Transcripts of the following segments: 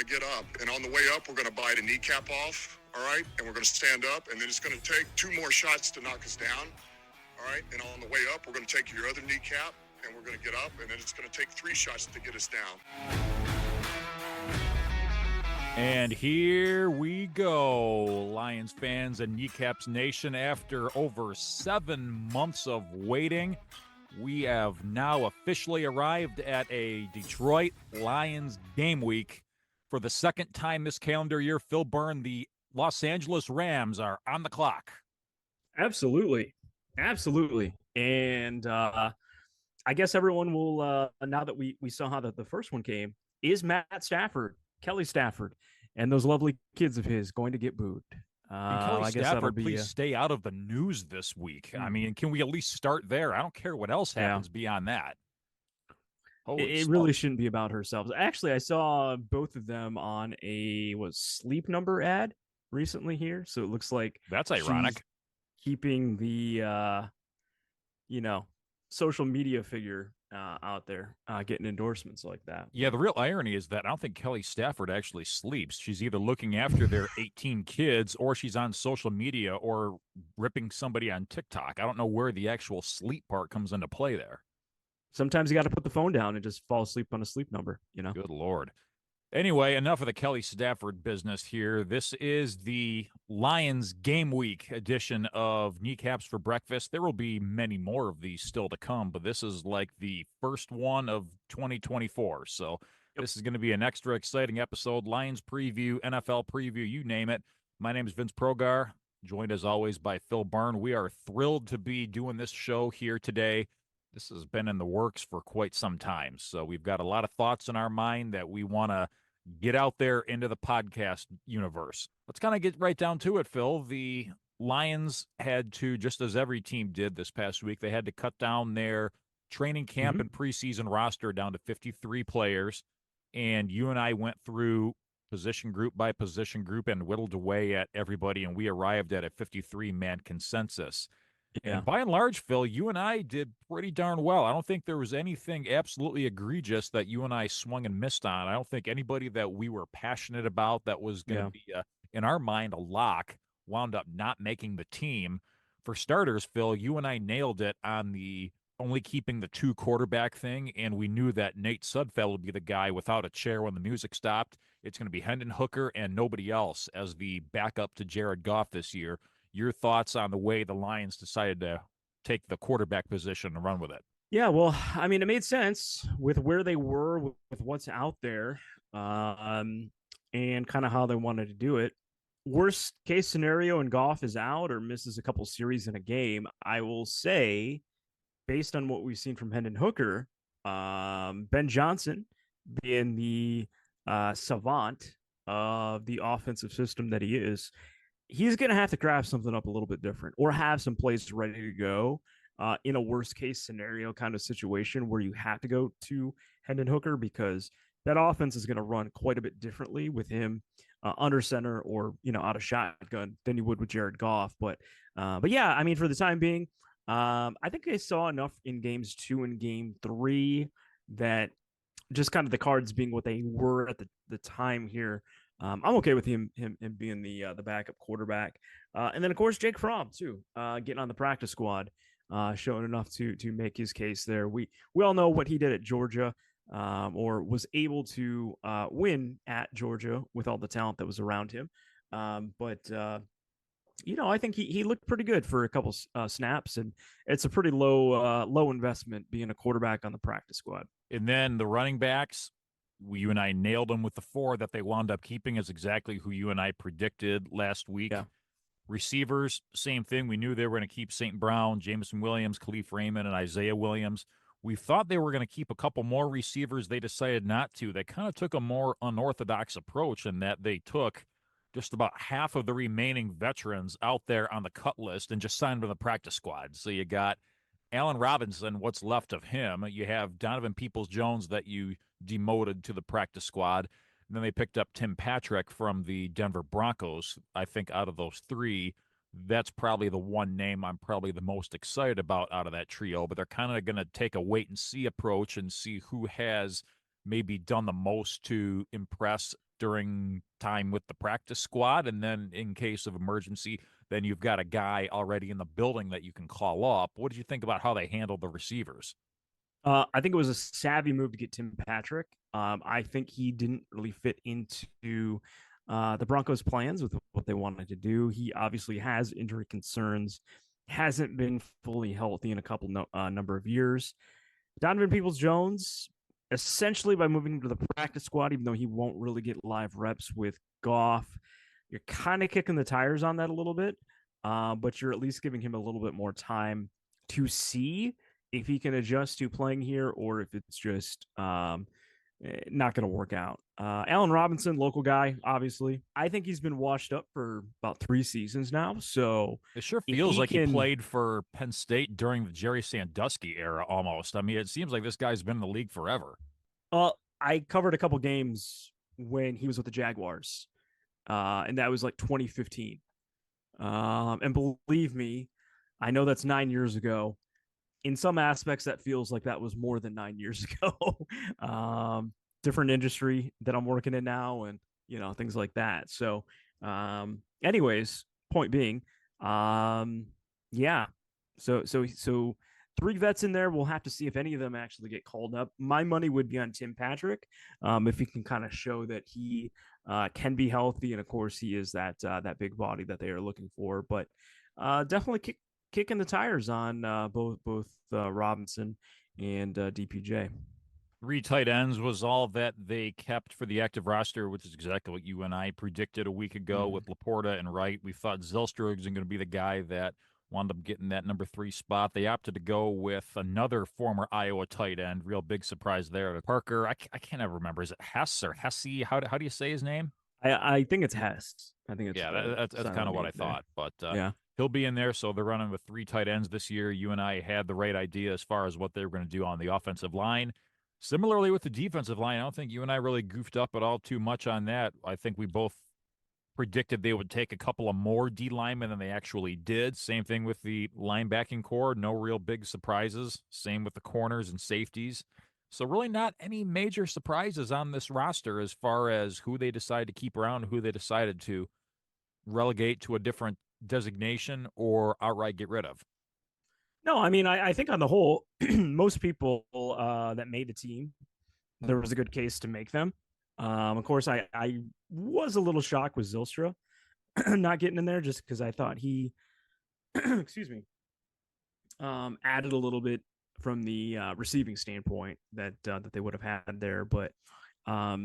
get up. And on the way up, we're going to bite a kneecap off, all right? And we're going to stand up, and then it's going to take 2 more shots to knock us down, all right? And on the way up, we're going to take your other kneecap, and we're going to get up, and then it's going to take 3 shots to get us down. And here we go, Lions fans and Kneecaps Nation. After over 7 months of waiting, we have now officially arrived at a Detroit Lions game week. For the second time this calendar year, Phil Byrne, the Los Angeles Rams are on the clock. Absolutely. And I guess everyone will, now that we saw how the first one came, is Matt Stafford, Kelly Stafford, and those lovely kids of his going to get booed? And Kelly Stafford, please stay out of the news this week. I mean, can we at least start there? I don't care what else happens beyond that. It really shouldn't be about herself. Actually, I saw both of them on a Sleep Number ad recently here, so it looks like that's ironic. Keeping the social media figure out there, getting endorsements like that. Yeah, the real irony is that I don't think Kelly Stafford actually sleeps. She's either looking after their 18 kids, or she's on social media, or ripping somebody on TikTok. I don't know where the actual sleep part comes into play there. Sometimes you got to put the phone down and just fall asleep on a Sleep Number, Good Lord. Anyway, enough of the Kelly Stafford business here. This is the Lions Game Week edition of Kneecaps for Breakfast. There will be many more of these still to come, but this is like the first one of 2024. So This is going to be an extra exciting episode. Lions preview, NFL preview, you name it. My name is Vince Progar, joined as always by Phil Byrne. We are thrilled to be doing this show here today. This has been in the works for quite some time. So we've got a lot of thoughts in our mind that we want to get out there into the podcast universe. Let's kind of get right down to it, Phil. The Lions had to, just as every team did this past week, they had to cut down their training camp and preseason roster down to 53 players. And you and I went through position group by position group and whittled away at everybody, and we arrived at a 53-man consensus. Yeah. And by and large, Phil, you and I did pretty darn well. I don't think there was anything absolutely egregious that you and I swung and missed on. I don't think anybody that we were passionate about that was going to be, in our mind, a lock wound up not making the team. For starters, Phil, you and I nailed it on the only keeping the 2 quarterback thing, and we knew that Nate Sudfeld would be the guy without a chair when the music stopped. It's going to be Hendon Hooker and nobody else as the backup to Jared Goff this year. Your thoughts on the way the Lions decided to take the quarterback position and run with it? Yeah, well, I mean, it made sense with where they were, with what's out there, and kind of how they wanted to do it. Worst case scenario, and Goff is out or misses a couple series in a game, I will say, based on what we've seen from Hendon Hooker, Ben Johnson being the savant of the offensive system that he is, he's going to have to craft something up a little bit different or have some plays ready to go in a worst case scenario kind of situation where you have to go to Hendon Hooker, because that offense is going to run quite a bit differently with him under center or, out of shotgun than you would with Jared Goff. But yeah, I mean, for the time being, I think I saw enough in games 2 and game 3 that just kind of the cards being what they were at the time here, I'm okay with him being the backup quarterback. And then, of course, Jake Fromm, too, getting on the practice squad, showing enough to make his case there. We all know what he did at Georgia, or was able to win at Georgia with all the talent that was around him. But I think he looked pretty good for a couple snaps, and it's a pretty low investment being a quarterback on the practice squad. And then the running backs, you and I nailed them with the 4 that they wound up keeping, is exactly who you and I predicted last week. Yeah. Receivers, same thing. We knew they were going to keep St. Brown, Jameson Williams, Khalif Raymond, and Isaiah Williams. We thought they were going to keep a couple more receivers. They decided not to. They kind of took a more unorthodox approach in that they took just about half of the remaining veterans out there on the cut list and just signed them to the practice squad. So you got Allen Robinson, what's left of him. You have Donovan Peoples-Jones that you demoted to the practice squad. And then they picked up Tim Patrick from the Denver Broncos. I think out of those 3, that's probably the one name I'm probably the most excited about out of that trio. But they're kind of going to take a wait-and-see approach and see who has maybe done the most to impress during time with the practice squad, and then in case of emergency, then you've got a guy already in the building that you can call up. What did you think about how they handled the receivers? I think it was a savvy move to get Tim Patrick. I think he didn't really fit into the Broncos' plans with what they wanted to do. He obviously has injury concerns, hasn't been fully healthy in a number of years. Donovan Peoples-Jones, essentially by moving him to the practice squad, even though he won't really get live reps with Goff, you're kind of kicking the tires on that a little bit, but you're at least giving him a little bit more time to see if he can adjust to playing here or if it's just not going to work out. Allen Robinson, local guy, obviously. I think he's been washed up for about 3 seasons now. So It sure if feels like he can, played for Penn State during the Jerry Sandusky era almost. I mean, it seems like this guy's been in the league forever. I covered a couple games when he was with the Jaguars, and that was like 2015. And believe me, I know that's 9 years ago. In some aspects, that feels like that was more than 9 years ago. Different industry that I'm working in now, and things like that. So, anyways, point being, yeah. So 3 vets in there. We'll have to see if any of them actually get called up. My money would be on Tim Patrick, if he can kind of show that he can be healthy, and of course he is that big body that they are looking for. But definitely kicking the tires on both Robinson and DPJ. 3 tight ends was all that they kept for the active roster, which is exactly what you and I predicted a week ago with Laporta and Wright. We thought Zylstra was going to be the guy that wound up getting that number 3 spot. They opted to go with another former Iowa tight end. Real big surprise there. Parker, I can't ever remember. Is it Hess or Hesse? How do you say his name? I think it's Hess. I think it's that's kind of what I thought. But yeah, he'll be in there. So they're running with 3 tight ends this year. You and I had the right idea as far as what they were going to do on the offensive line. Similarly with the defensive line, I don't think you and I really goofed up at all too much on that. I think we both predicted they would take a couple of more D linemen than they actually did. Same thing with the linebacking core. No real big surprises. Same with the corners and safeties. So really not any major surprises on this roster as far as who they decide to keep around, who they decided to relegate to a different designation or outright get rid of. no, I mean I think on the whole, most people that made the team, there was a good case to make them. Of course, I was a little shocked with Zylstra not getting in there just because I thought he, excuse me, added a little bit from the receiving standpoint that they would have had there. But how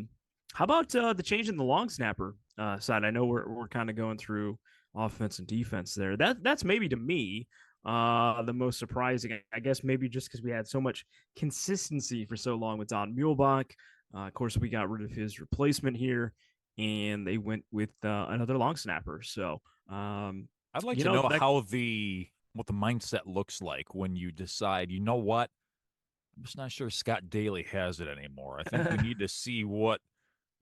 about the change in the long snapper side? I know we're kind of going through offense and defense there. That's maybe to me the most surprising. I guess maybe just because we had so much consistency for so long with Don Muehlbach. Of course, we got rid of his replacement here, and they went with another long snapper. So I'd like to know how what the mindset looks like when you decide, you know what, I'm just not sure Scott Daly has it anymore. I think we need to see what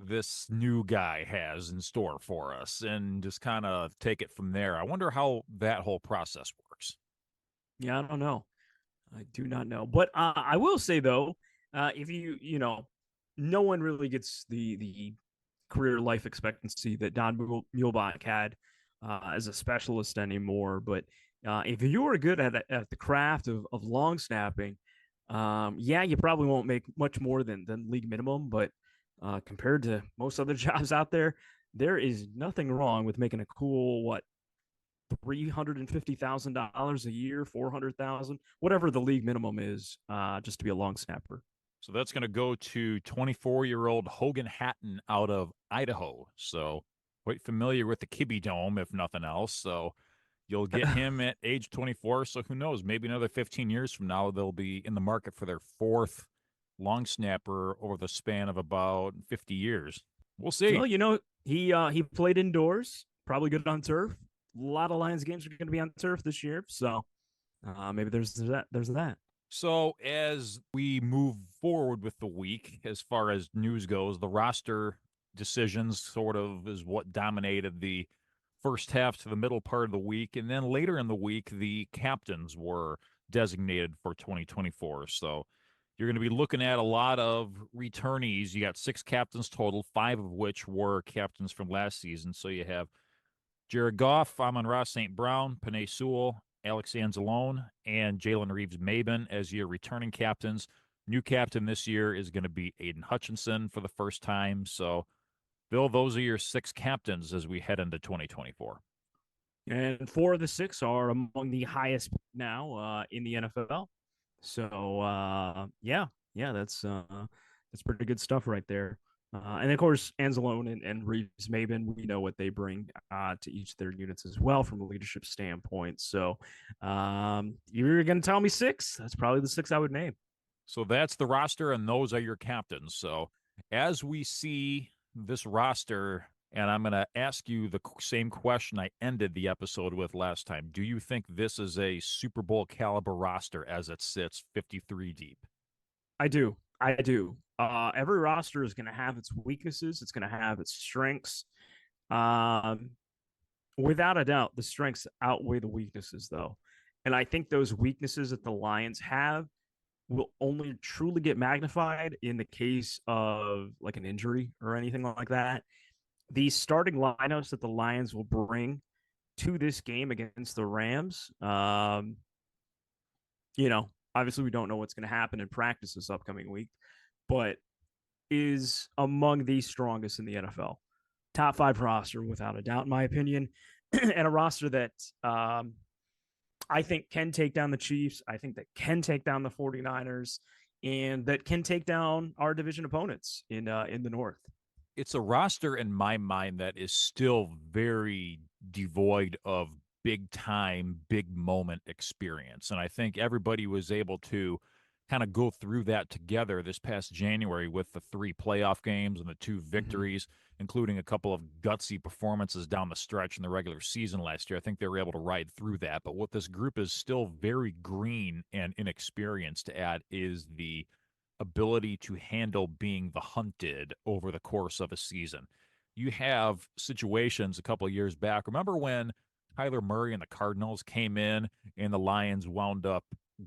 this new guy has in store for us and just kind of take it from there. I wonder how that whole process works. Yeah, I don't know. I do not know. But I will say though, if no one really gets the career life expectancy that Don Muehlbach had as a specialist anymore. But if you were good at the craft of long snapping, yeah, you probably won't make much more than league minimum. But compared to most other jobs out there, there is nothing wrong with making a cool $350,000 a year, 400,000, whatever the league minimum is, just to be a long snapper. So that's going to go to 24-year-old Hogan Hatton out of Idaho. So quite familiar with the Kibbe Dome, if nothing else. So you'll get him at age 24. So who knows? Maybe another 15 years from now, they'll be in the market for their 4th long snapper over the span of about 50 years. We'll see. Well, he played indoors, probably good on turf. A lot of Lions games are going to be on turf this year. So maybe there's that. There's that. So as we move forward with the week, as far as news goes, the roster decisions sort of is what dominated the first half to the middle part of the week. And then later in the week, the captains were designated for 2024. So You're going to be looking at a lot of returnees. You got 6 captains total, 5 of which were captains from last season. So you have Jared Goff, Amon-Ra St. Brown, Penei Sewell, Alex Anzalone, and Jalen Reeves-Maybin as your returning captains. New captain this year is going to be Aiden Hutchinson for the first time. So, Bill, those are your 6 captains as we head into 2024. And 4 of the 6 are among the highest now in the NFL. So that's pretty good stuff right there. And of course, Anzalone and Reeves Maben, we know what they bring to each of their units as well from a leadership standpoint. So you're going to tell me 6? That's probably the 6 I would name. So that's the roster, and those are your captains. So as we see this roster, and I'm going to ask you the same question I ended the episode with last time. Do you think this is a Super Bowl caliber roster as it sits 53 deep? I do. Every roster is going to have its weaknesses. It's going to have its strengths. Without a doubt, the strengths outweigh the weaknesses, though. And I think those weaknesses that the Lions have will only truly get magnified in the case of like an injury or anything like that. The starting lineups that the Lions will bring to this game against the Rams, obviously we don't know what's going to happen in practice this upcoming week, but is among the strongest in the NFL. Top 5 roster, without a doubt, in my opinion, and a roster that I think can take down the Chiefs. I think that can take down the 49ers, and that can take down our division opponents in the North. It's a roster in my mind that is still very devoid of big time, big moment experience. And I think everybody was able to kind of go through that together this past January with the 3 playoff games and the 2 victories, including a couple of gutsy performances down the stretch in the regular season last year. I think they were able to ride through that. But what this group is still very green and inexperienced at is the ability to handle being the hunted over the course of a season. You have situations a couple of years back. Remember when Kyler Murray and the Cardinals came in and the Lions wound up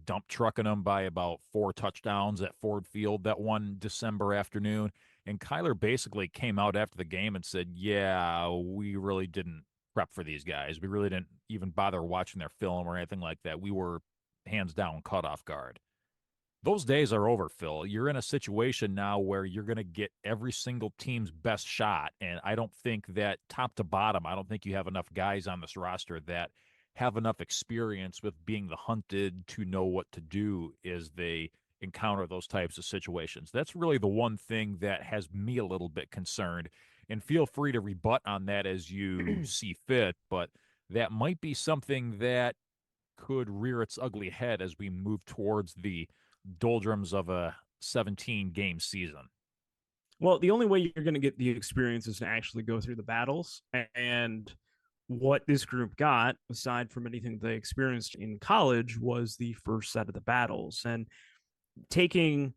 dump trucking them by about 4 touchdowns at Ford Field that one December afternoon? And Kyler basically came out after the game and said, yeah, we really didn't prep for these guys. We really didn't even bother watching their film or anything like that. We were hands down caught off guard. Those days are over, Phil. You're in a situation now where you're going to get every single team's best shot. And I don't think that top to bottom, I don't think you have enough guys on this roster that have enough experience with being the hunted to know what to do as they encounter those types of situations. That's really the one thing that has me a little bit concerned. And feel free to rebut on that as you see fit. But that might be something that could rear its ugly head as we move towards the doldrums of a 17-game season. Well, the only way you're going to get the experience is to actually go through the battles. And what this group got, aside from anything they experienced in college, was the first set of the battles. And taking,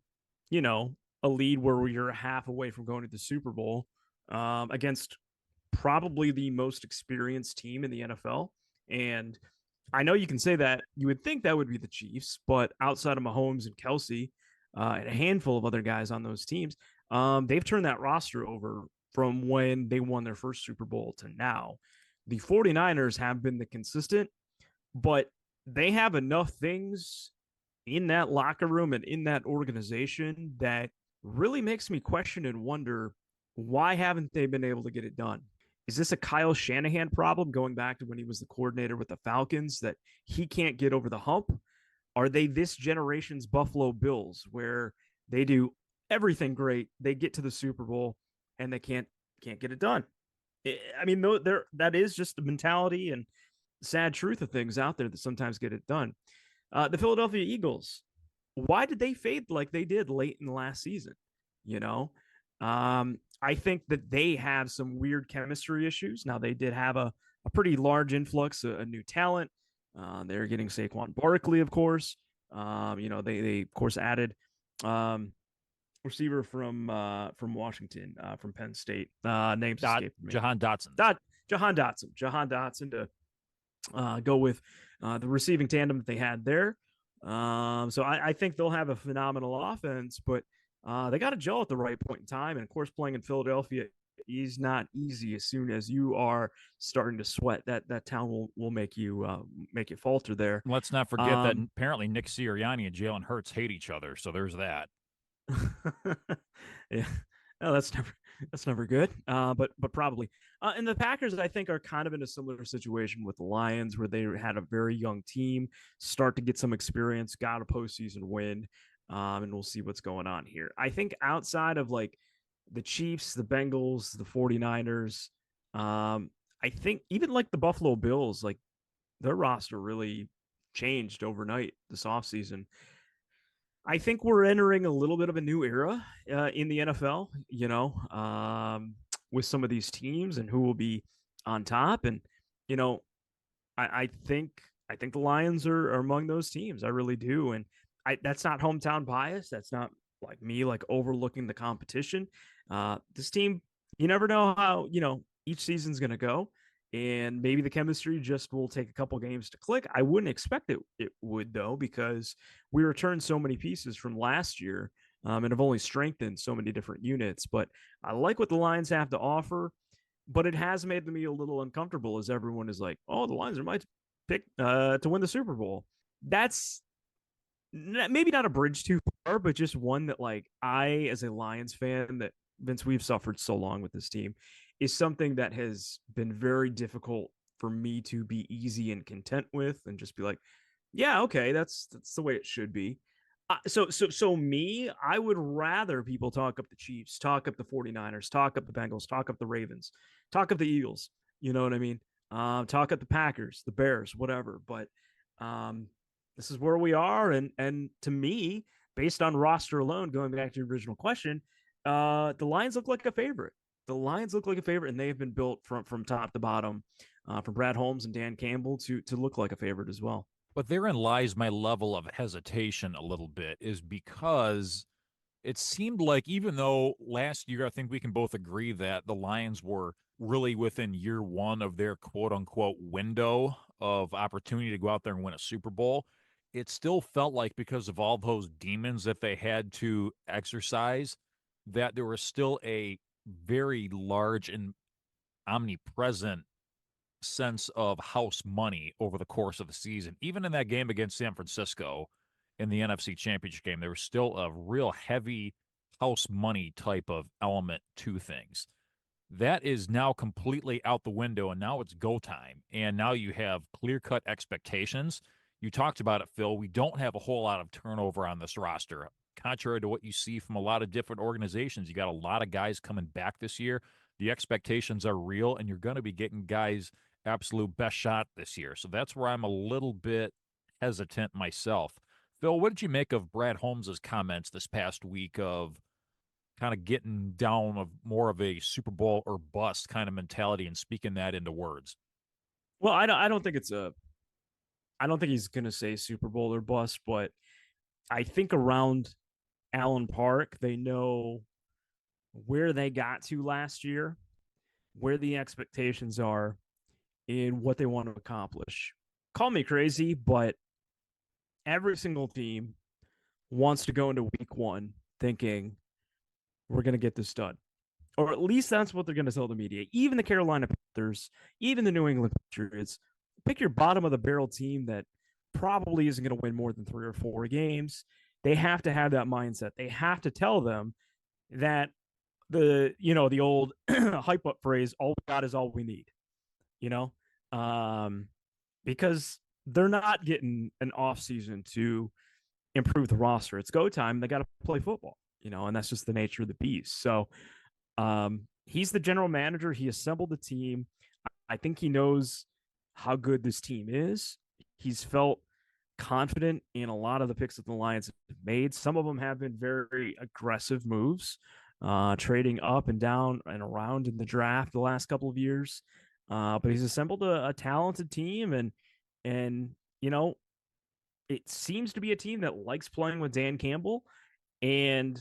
a lead where you're half away from going to the Super Bowl against probably the most experienced team in the NFL. And I know you can say that. You would think that would be the Chiefs, but outside of Mahomes and Kelsey and a handful of other guys on those teams, they've turned that roster over from when they won their first Super Bowl to now. The 49ers have been the consistent, but they have enough things in that locker room and in that organization that really makes me question and wonder, why haven't they been able to get it done? Is this a Kyle Shanahan problem going back to when he was the coordinator with the Falcons, that he can't get over the hump? Are they this generation's Buffalo Bills, where they do everything great, they get to the Super Bowl, and they can't get it done? I mean, that is just the mentality and sad truth of things out there that sometimes get it done. The Philadelphia Eagles, why did they fade like they did late in the last season? I think that they have some weird chemistry issues. Now, they did have a pretty large influx of new talent. They're getting Saquon Barkley, of course. They of course added receiver from Washington, from Penn State. Names escaped me. Jahan Dotson. Jahan Dotson to go with the receiving tandem that they had there. So I think they'll have a phenomenal offense, but they got to gel at the right point in time. And of course, playing in Philadelphia is not easy. As soon as you are starting to sweat, that town will make you falter there. Let's not forget that Um, apparently Nick Sirianni and Jalen Hurts hate each other. So there's that. yeah, no, that's never good. But probably. And the Packers, I think, are kind of in a similar situation with the Lions, where they had a very young team start to get some experience, got a postseason win, and we'll see what's going on here. I think outside of like the Chiefs, the Bengals, the 49ers, I think even like the Buffalo Bills, like their roster really changed overnight this offseason. I think we're entering a little bit of a new era in the NFL, with some of these teams and who will be on top. And, you know, I think the Lions are among those teams. I really do. And that's not hometown bias. That's not like me like overlooking the competition. This team, you never know how, each season's gonna go. And maybe the chemistry just will take a couple games to click. I wouldn't expect it would though, because we returned so many pieces from last year, and have only strengthened so many different units. But I like what the Lions have to offer, but it has made me a little uncomfortable as everyone is like, "Oh, the Lions are my pick to win the Super Bowl." That's maybe not a bridge too far, but just one that like I, as a Lions fan, that Vince, we've suffered so long with this team, is something that has been very difficult for me to be easy and content with, and just be like, yeah, okay, that's the way it should be. So me, I would rather people talk up the Chiefs, talk up the 49ers, talk up the Bengals, talk up the Ravens, talk up the Eagles. You know what I mean? Talk up the Packers, the Bears, whatever. But um, this is where we are, and to me, based on roster alone, going back to your original question, the Lions look like a favorite. The Lions look like a favorite, and they have been built from top to bottom, from Brad Holmes and Dan Campbell to look like a favorite as well. But therein lies my level of hesitation a little bit, is because it seemed like even though last year, I think we can both agree that the Lions were really within year one of their quote unquote window of opportunity to go out there and win a Super Bowl, it still felt like because of all those demons that they had to exercise, that there was still a very large and omnipresent sense of house money over the course of the season. Even in that game against San Francisco in the NFC Championship game, there was still a real heavy house money type of element to things. That is now completely out the window, and now it's go time. And now you have clear cut expectations. You talked about it, Phil. We don't have a whole lot of turnover on this roster. Contrary to what you see from a lot of different organizations, you got a lot of guys coming back this year. The expectations are real, and you're going to be getting guys absolute best shot this year. So that's where I'm a little bit hesitant myself. Phil, what did you make of Brad Holmes's comments this past week of kind of getting down of more of a Super Bowl or bust kind of mentality and speaking that into words? Well, I don't think he's gonna say Super Bowl or bust, but I think around Allen Park, they know where they got to last year, where the expectations are, and what they want to accomplish. Call me crazy, but every single team wants to go into week one thinking we're going to get this done. Or at least that's what they're going to tell the media. Even the Carolina Panthers, even the New England Patriots, pick your bottom of the barrel team that probably isn't going to win more than 3 or 4 games. They have to have that mindset. They have to tell them that the old hype up phrase, all we got is all we need, you know? Um, because they're not getting an off season to improve the roster. It's go time. They got to play football, and that's just the nature of the beast. So he's the general manager. He assembled the team. I think he knows how good this team is. He's felt confident in a lot of the picks that the Lions have made. Some of them have been very aggressive moves, trading up and down and around in the draft the last couple of years. But he's assembled a talented team, and it seems to be a team that likes playing with Dan Campbell. And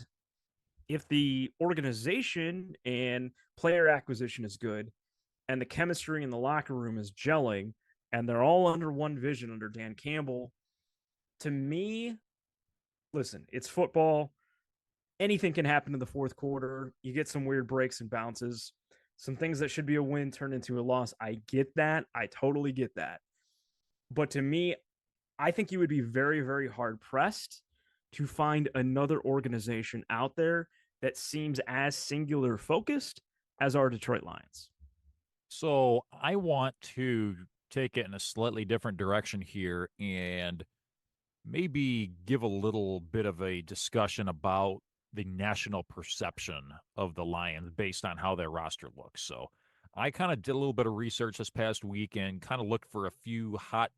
if the organization and player acquisition is good, and the chemistry in the locker room is gelling, and they're all under one vision under Dan Campbell, To me, listen, it's football. Anything can happen in the fourth quarter. You get some weird breaks and bounces. Some things that should be a win turn into a loss. I get that. I totally get that. But to me, I think you would be very, very hard pressed to find another organization out there that seems as singular focused as our Detroit Lions. So I want to take it in a slightly different direction here and maybe give a little bit of a discussion about the national perception of the Lions based on how their roster looks. So I kind of did a little bit of research this past week and kind of looked for a few hot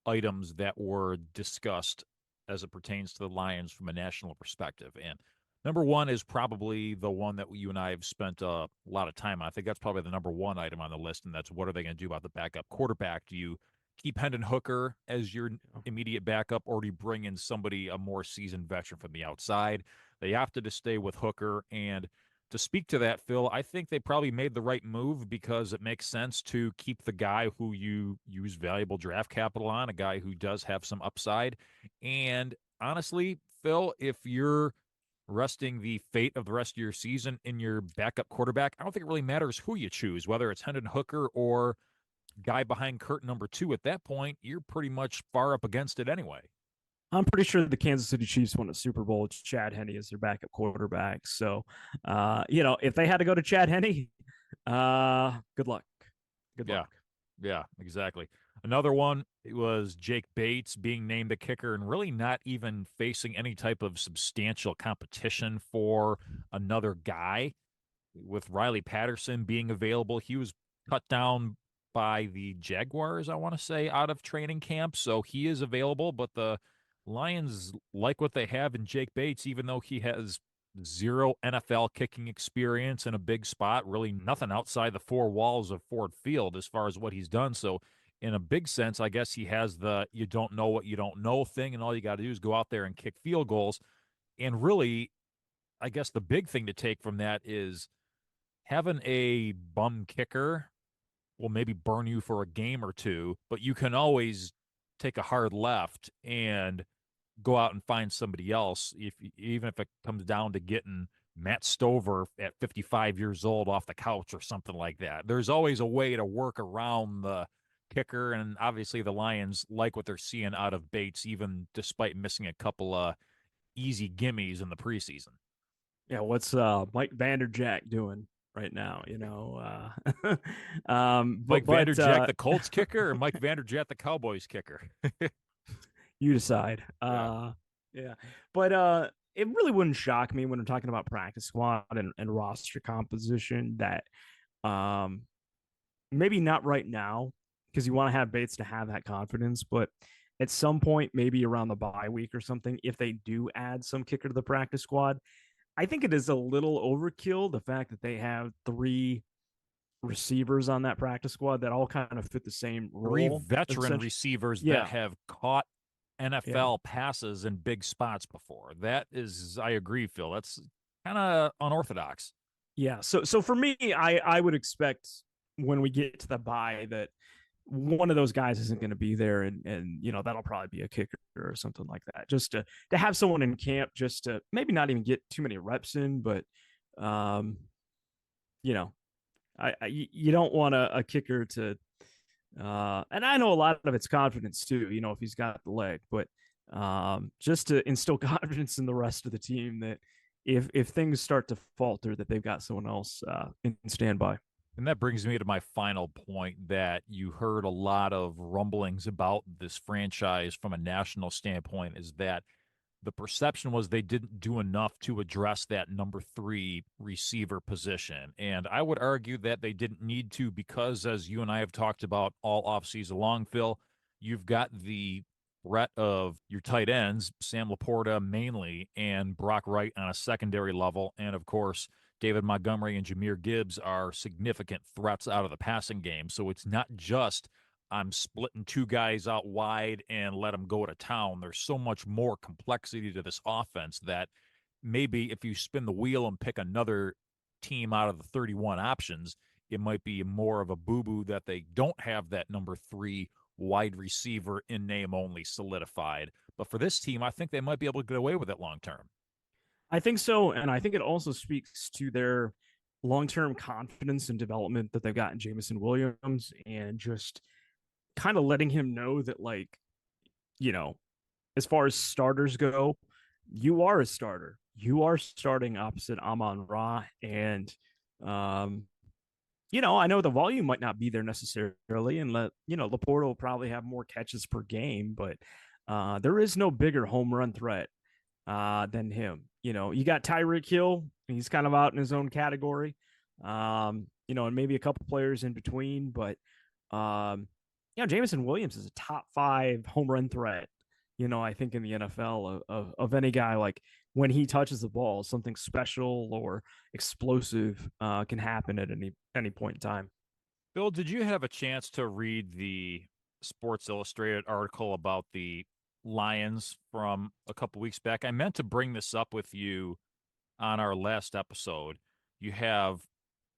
items that were discussed as it pertains to the Lions from a national perspective. And number one is probably the one that you and I have spent a lot of time on. I think that's probably the number one item on the list, and that's what are they going to do about the backup quarterback? Do you keep Hendon Hooker as your immediate backup, or do you bring in somebody, a more seasoned veteran from the outside? They have to stay with Hooker. And to speak to that, Phil, I think they probably made the right move because it makes sense to keep the guy who you use valuable draft capital on, a guy who does have some upside. And honestly, Phil, if you're resting the fate of the rest of your season in your backup quarterback, I don't think it really matters who you choose, whether it's Hendon Hooker or guy behind curtain number two. At that point, you're pretty much far up against it anyway. I'm pretty sure the Kansas City Chiefs won a Super Bowl with Chad Henne as their backup quarterback. So, if they had to go to Chad Henne, good luck. Good luck. Yeah, exactly. Another one, it was Jake Bates being named the kicker and really not even facing any type of substantial competition for another guy. With Riley Patterson being available, he was cut down by the Jaguars, I want to say, out of training camp. So he is available, but the Lions like what they have in Jake Bates, even though he has zero NFL kicking experience in a big spot, really nothing outside the four walls of Ford Field as far as what he's done. So, in a big sense, I guess he has the you don't know what you don't know thing, and all you got to do is go out there and kick field goals. And really, I guess the big thing to take from that is having a bum kicker will maybe burn you for a game or two, but you can always take a hard left and go out and find somebody else, even if it comes down to getting Matt Stover at 55 years old off the couch or something like that. There's always a way to work around the kicker, and obviously the Lions like what they're seeing out of Bates, even despite missing a couple of easy gimmies in the preseason. Yeah, what's Mike Vanderjack doing right now? Mike Vanderjack, the Colts kicker, or Mike Vanderjack, the Cowboys kicker? You decide. Yeah. Yeah. But it really wouldn't shock me when we're talking about practice squad and roster composition that maybe not right now, because you want to have Bates to have that confidence, but at some point, maybe around the bye week or something, if they do add some kicker to the practice squad, I think it is a little overkill, the fact that they have three receivers on that practice squad that all kind of fit the same role. 3 veteran receivers that have caught NFL passes in big spots before. That is, I agree, Phil. That's kind of unorthodox. Yeah. So for me, I would expect when we get to the bye that one of those guys isn't going to be there, and that'll probably be a kicker or something like that. Just to have someone in camp, just to maybe not even get too many reps in, but you don't want a kicker to. And I know a lot of it's confidence too, if he's got the leg, but just to instill confidence in the rest of the team that if things start to falter, that they've got someone else in standby. And that brings me to my final point, that you heard a lot of rumblings about this franchise from a national standpoint, is that the perception was they didn't do enough to address that number 3 receiver position. And I would argue that they didn't need to, because as you and I have talked about all offseason long, Phil, you've got the threat of your tight ends, Sam Laporta mainly, and Brock Wright on a secondary level. And of course, David Montgomery and Jahmyr Gibbs are significant threats out of the passing game. So it's not just I'm splitting 2 guys out wide and let them go to town. There's so much more complexity to this offense that maybe if you spin the wheel and pick another team out of the 31 options, it might be more of a boo-boo that they don't have that number 3 wide receiver in name only solidified. But for this team, I think they might be able to get away with it long term. I think so, and I think it also speaks to their long-term confidence and development that they've got in Jamison Williams, and just kind of letting him know that, like, you know, as far as starters go, you are a starter. You are starting opposite Amon Ra, and um, I know the volume might not be there necessarily, and Laporta will probably have more catches per game, but there is no bigger home run threat than him. You got Tyreek Hill. He's kind of out in his own category. And maybe a couple players in between, but Jameson Williams is a top 5 home run threat. I think in the NFL of any guy, like when he touches the ball, something special or explosive can happen at any point in time. Bill, did you have a chance to read the Sports Illustrated article about the Lions from a couple weeks back? I meant to bring this up with you on our last episode. You have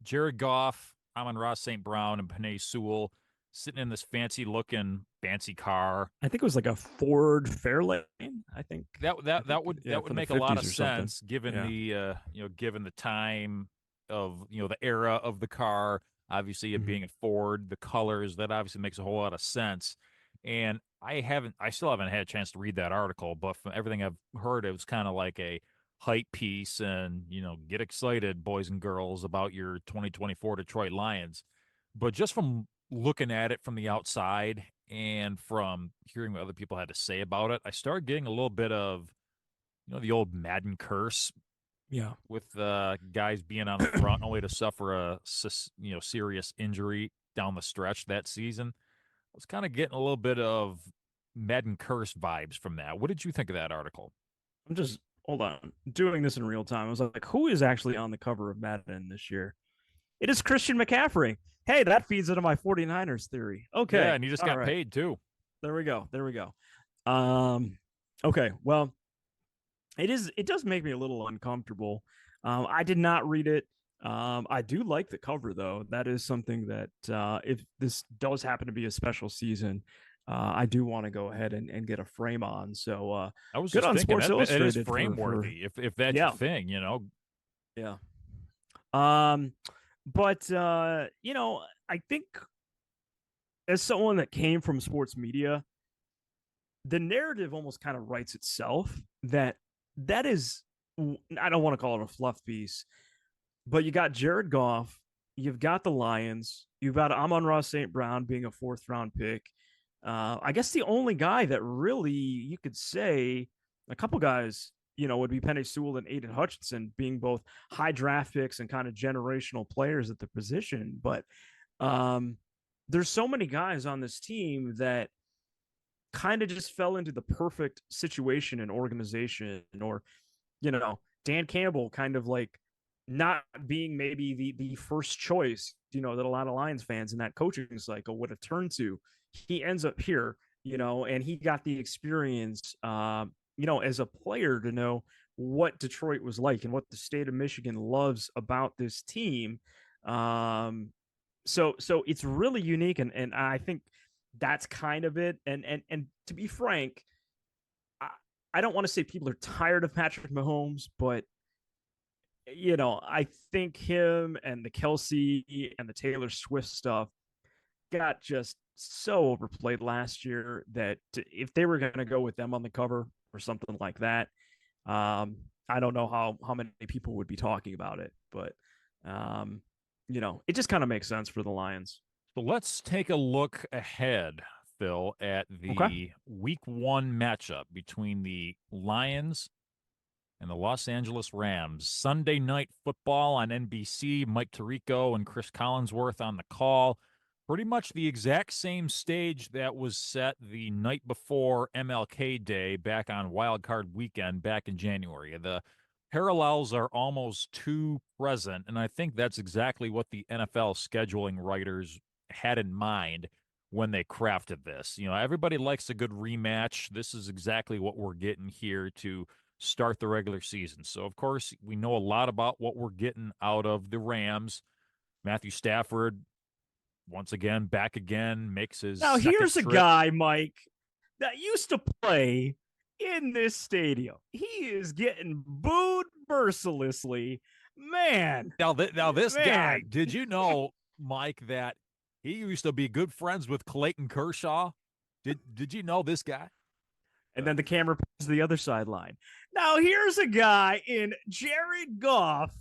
Jared Goff, Amon-Ra St. Brown, and Penei Sewell sitting in this fancy car. I think it was like a Ford Fairlane. I think that would make a lot of sense given the given the time of the era of the car. Obviously, it being a Ford, the colors, that obviously makes a whole lot of sense. And I still haven't had a chance to read that article, but from everything I've heard, it was kind of like a hype piece and, get excited, boys and girls, about your 2024 Detroit Lions. But just from looking at it from the outside and from hearing what other people had to say about it, I started getting a little bit of, the old Madden curse. Yeah. With guys being on the front only to suffer a serious injury down the stretch that season. I was kind of getting a little bit of Madden curse vibes from that. What did you think of that article? I'm just hold on, doing this in real time. I was like, who is actually on the cover of Madden this year? It is Christian McCaffrey. Hey, that feeds into my 49ers theory. Okay. Yeah, and he just got paid too. There we go. Okay, well, it does make me a little uncomfortable. I did not read it. I do like the cover, though. That is something that if this does happen to be a special season, I do want to go ahead and get a frame on. So I was good just on thinking Sports Illustrated. It is frame worthy if that's your thing, Yeah. But I think as someone that came from sports media, the narrative almost kind of writes itself. That is, I don't want to call it a fluff piece, but you got Jared Goff, you've got the Lions, you've got Amon-Ra St. Brown being a 4th-round pick. I guess the only guy that really you could say, a couple guys, would be Penei Sewell and Aiden Hutchinson being both high draft picks and kind of generational players at the position. But there's so many guys on this team that kind of just fell into the perfect situation and organization, or Dan Campbell kind of like not being maybe the first choice that a lot of Lions fans in that coaching cycle would have turned to. He ends up here, and he got the experience as a player to know what Detroit was like and what the state of Michigan loves about this team. So it's really unique, and I think that's kind of it. And to be frank, I don't want to say people are tired of Patrick Mahomes, but I think him and the Kelsey and the Taylor Swift stuff got just so overplayed last year that if they were going to go with them on the cover or something like that, I don't know how many people would be talking about it, but it just kind of makes sense for the Lions. So let's take a look ahead, Phil, at the week 1 matchup between the Lions and the Los Angeles Rams. Sunday Night Football on NBC. Mike Tirico and Chris Collinsworth on the call. Pretty much the exact same stage that was set the night before MLK Day back on Wild Card Weekend back in January. The parallels are almost too present, and I think that's exactly what the NFL scheduling writers had in mind when they crafted this. Everybody likes a good rematch. This is exactly what we're getting here to start the regular season. So, of course, we know a lot about what we're getting out of the Rams. Matthew Stafford, once again, back again, makes his now here's trip. A guy, Mike, that used to play in this stadium. He is getting booed mercilessly. Man, Now this guy, man. did you know, Mike, that he used to be good friends with Clayton Kershaw? Did you know this guy? And then the camera pans to the other sideline. Now here's a guy in Jared Goff.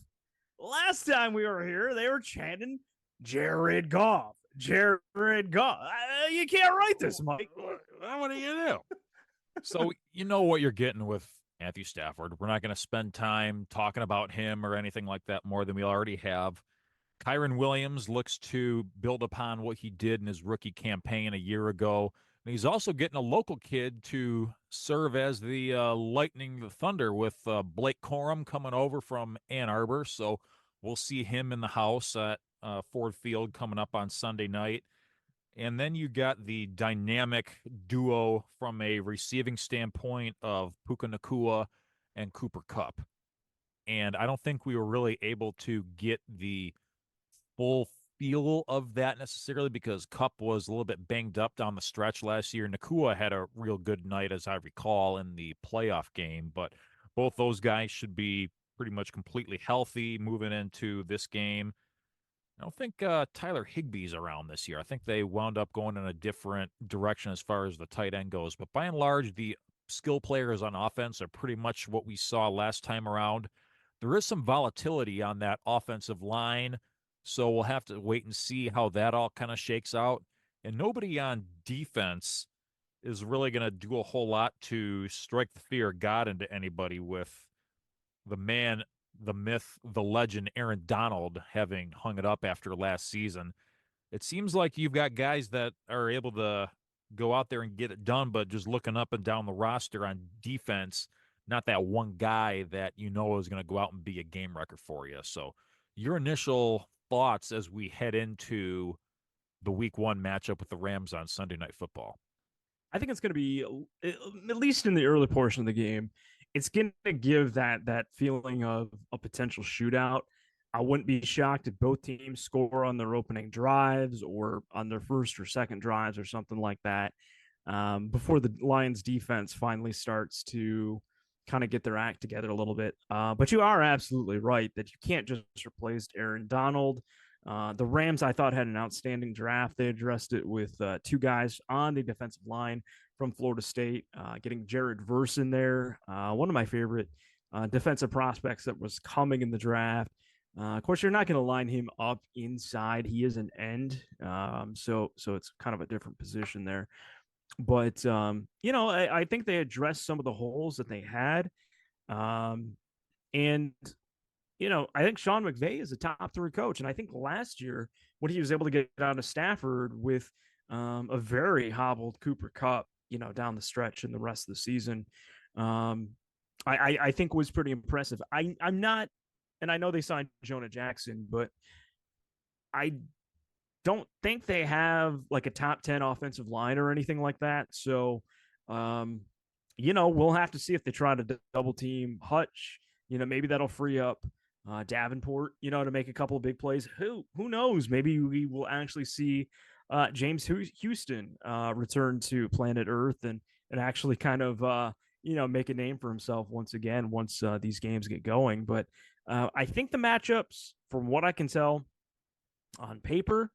Last time we were here, they were chanting Jared Goff. Jared Goff. You can't write this, Mike. What do you do? So you know what you're getting with Matthew Stafford. We're not going to spend time talking about him or anything like that more than we already have. Kyron Williams looks to build upon what he did in his rookie campaign a year ago. And he's also getting a local kid to serve as the lightning the thunder with Blake Corum coming over from Ann Arbor. So we'll see him in the house at Ford Field coming up on Sunday night. And then you got the dynamic duo from a receiving standpoint of Puka Nakua and Cooper Kupp. And I don't think we were really able to get the full feel of that necessarily because Kupp was a little bit banged up down the stretch last year. Nakua had a real good night, as I recall, in the playoff game. But both those guys should be pretty much completely healthy moving into this game. I don't think Tyler Higbee's around this year. I think they wound up going in a different direction as far as the tight end goes. But by and large, the skill players on offense are pretty much what we saw last time around. There is some volatility on that offensive line, so we'll have to wait and see how that all kind of shakes out. And nobody on defense is really going to do a whole lot to strike the fear of God into anybody with the man, the myth, the legend, Aaron Donald having hung it up after last season. It seems like you've got guys that are able to go out there and get it done, but just looking up and down the roster on defense, not that one guy that you know is going to go out and be a game wrecker for you. So your initial thoughts as we head into the week one matchup with the Rams on Sunday Night Football? I think it's going to be, at least in the early portion of the game, it's going to give that feeling of a potential shootout. I wouldn't be shocked if both teams score on their opening drives or on their first or second drives or something like that before the Lions defense finally starts to kind of get their act together a little bit. But you are absolutely right that you can't just replace Aaron Donald. The Rams, I thought, had an outstanding draft. They addressed it with two guys on the defensive line from Florida State, getting Jared Verse in there, one of my favorite defensive prospects that was coming in the draft. Of course, you're not going to line him up inside. He is an end, so it's kind of a different position there. But I think they addressed some of the holes that they had, and I think Sean McVay is a top three coach. And I think last year, when he was able to get out of Stafford with a very hobbled Cooper Kupp, down the stretch and the rest of the season, I think was pretty impressive. I'm not, and I know they signed Jonah Jackson, but I don't think they have like a top 10 offensive line or anything like that. So, we'll have to see if they try to double team Hutch. Maybe that'll free up Davenport, to make a couple of big plays. Who knows? Maybe we will actually see James Houston return to planet Earth and actually kind of make a name for himself once again once these games get going. But I think the matchups, from what I can tell on paper,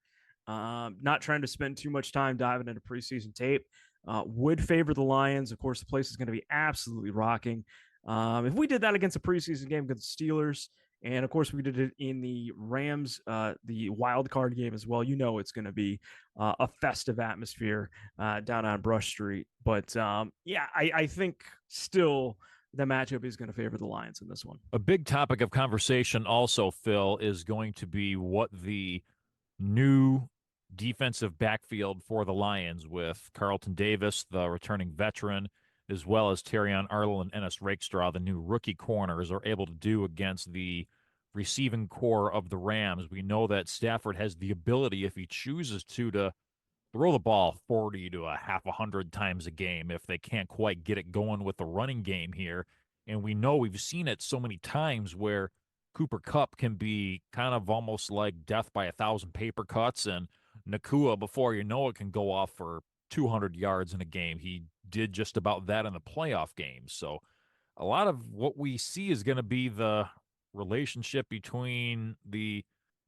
not trying to spend too much time diving into preseason tape, would favor the Lions. Of course, the place is going to be absolutely rocking. If we did that against a preseason game against the Steelers, and of course we did it in the Rams, the wild card game as well, it's going to be a festive atmosphere down on Brush Street. But I think still the matchup is going to favor the Lions in this one. A big topic of conversation also, Phil, is going to be what the new defensive backfield for the Lions with Carlton Davis, the returning veteran, as well as Terrion Arnold and Ennis Rakestraw, the new rookie corners, are able to do against the receiving core of the Rams. We know that Stafford has the ability, if he chooses to throw the ball 40 to a half 100 times a game if they can't quite get it going with the running game here. And we know we've seen it so many times where Cooper Kupp can be kind of almost like death by 1,000 paper cuts, and Nakua, before you know it, can go off for 200 yards in a game. He did just about that in the playoff games. So a lot of what we see is going to be the relationship between the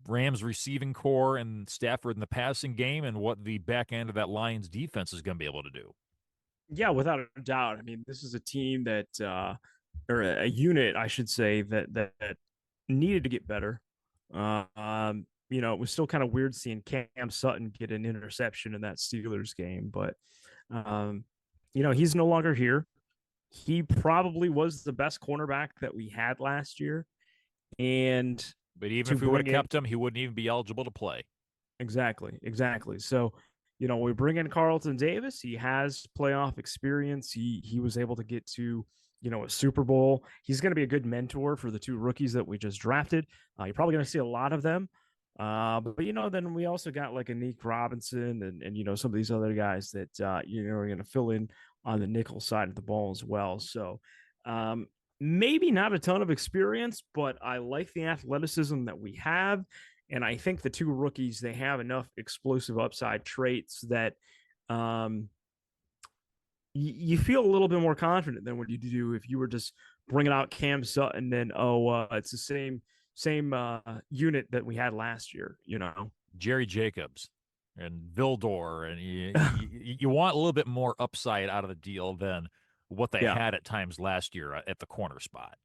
Rams receiving core and Stafford in the passing game and what the back end of that Lions defense is going to be able to do. Yeah, without a doubt. I mean, this is a team that, or a unit, I should say, that needed to get better. It was still kind of weird seeing Cam Sutton get an interception in that Steelers game, but um, he's no longer here. He probably was the best cornerback that we had last year, and But even to if we would have bring in kept him, he wouldn't even be eligible to play. exactly. So, we bring in Carlton Davis. He has playoff experience. He was able to get to a Super Bowl. He's going to be a good mentor for the two rookies that we just drafted. You're probably going to see a lot of them. But then we also got like a Nick Robinson and some of these other guys that are going to fill in on the nickel side of the ball as well. So maybe not a ton of experience, but I like the athleticism that we have. And I think the two rookies, they have enough explosive upside traits that you feel a little bit more confident than what you do if you were just bringing out Cam Sutton and it's the same unit that we had last year. Jerry Jacobs and Vildor, and you want a little bit more upside out of the deal than what they had at times last year at the corner spot.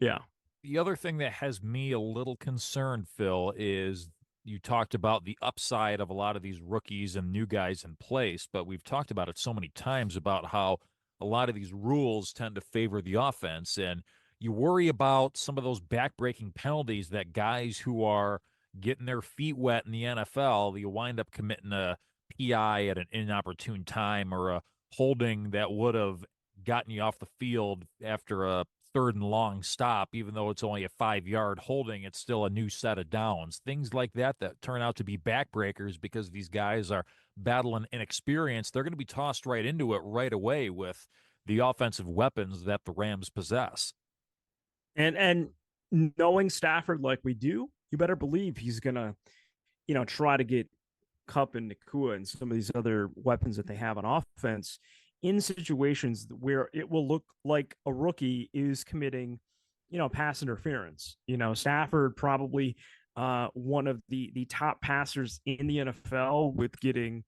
Yeah. The other thing that has me a little concerned, Phil, is you talked about the upside of a lot of these rookies and new guys in place, but we've talked about it so many times about how a lot of these rules tend to favor the offense, and you worry about some of those back-breaking penalties that guys who are getting their feet wet in the NFL, you wind up committing a PI at an inopportune time or a holding that would have gotten you off the field after a 3rd and long stop, even though it's only a 5-yard holding, it's still a new set of downs. Things like that turn out to be backbreakers because these guys are battling inexperience. They're going to be tossed right into it right away with the offensive weapons that the Rams possess. And knowing Stafford like we do, you better believe he's gonna, try to get Kupp and Nakua and some of these other weapons that they have on offense in situations where it will look like a rookie is committing, pass interference. Stafford probably one of the top passers in the NFL with getting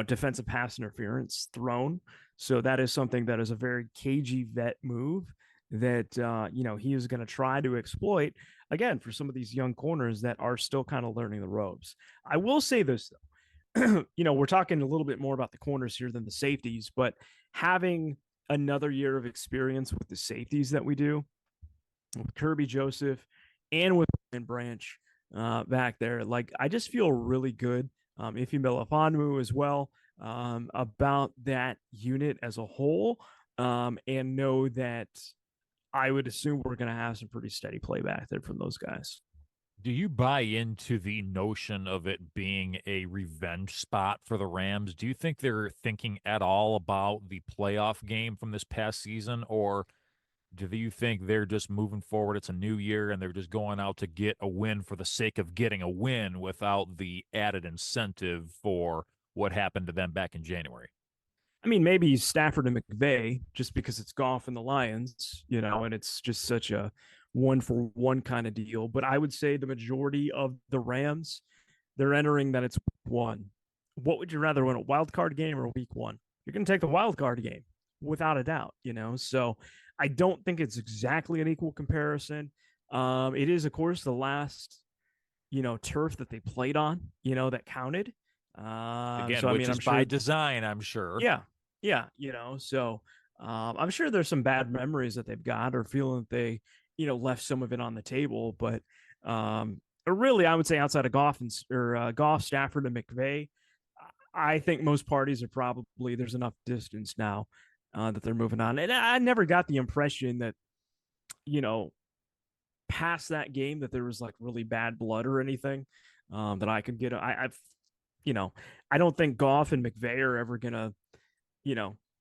defensive pass interference thrown. So that is something that is a very cagey vet move that he is going to try to exploit again for some of these young corners that are still kind of learning the ropes. I will say this though. We're talking a little bit more about the corners here than the safeties, but having another year of experience with the safeties that we do with Kirby Joseph and with Branch back there, like I just feel really good. Ify Melifonwu as well about that unit as a whole, and know that I would assume we're going to have some pretty steady play back there from those guys. Do you buy into the notion of it being a revenge spot for the Rams? Do you think they're thinking at all about the playoff game from this past season, or do you think they're just moving forward? It's a new year and they're just going out to get a win for the sake of getting a win without the added incentive for what happened to them back in January? I mean, maybe Stafford and McVay just because it's Goff and the Lions, and it's just such a 1-for-1 kind of deal. But I would say the majority of the Rams, they're entering that it's week 1. What would you rather win, a wild card game or week 1? You're going to take the wild card game without a doubt, So I don't think it's exactly an equal comparison. It is, of course, the last, turf that they played on, that counted. Again, so, which I'm is sure by design, I'm sure. Yeah. So I'm sure there's some bad memories that they've got or feeling that they, left some of it on the table. But really, I would say outside of Goff Goff, Stafford, and McVay, I think most parties are probably there's enough distance now that they're moving on. And I never got the impression that, past that game that there was like really bad blood or anything that I could get. I don't think Goff and McVay are ever gonna,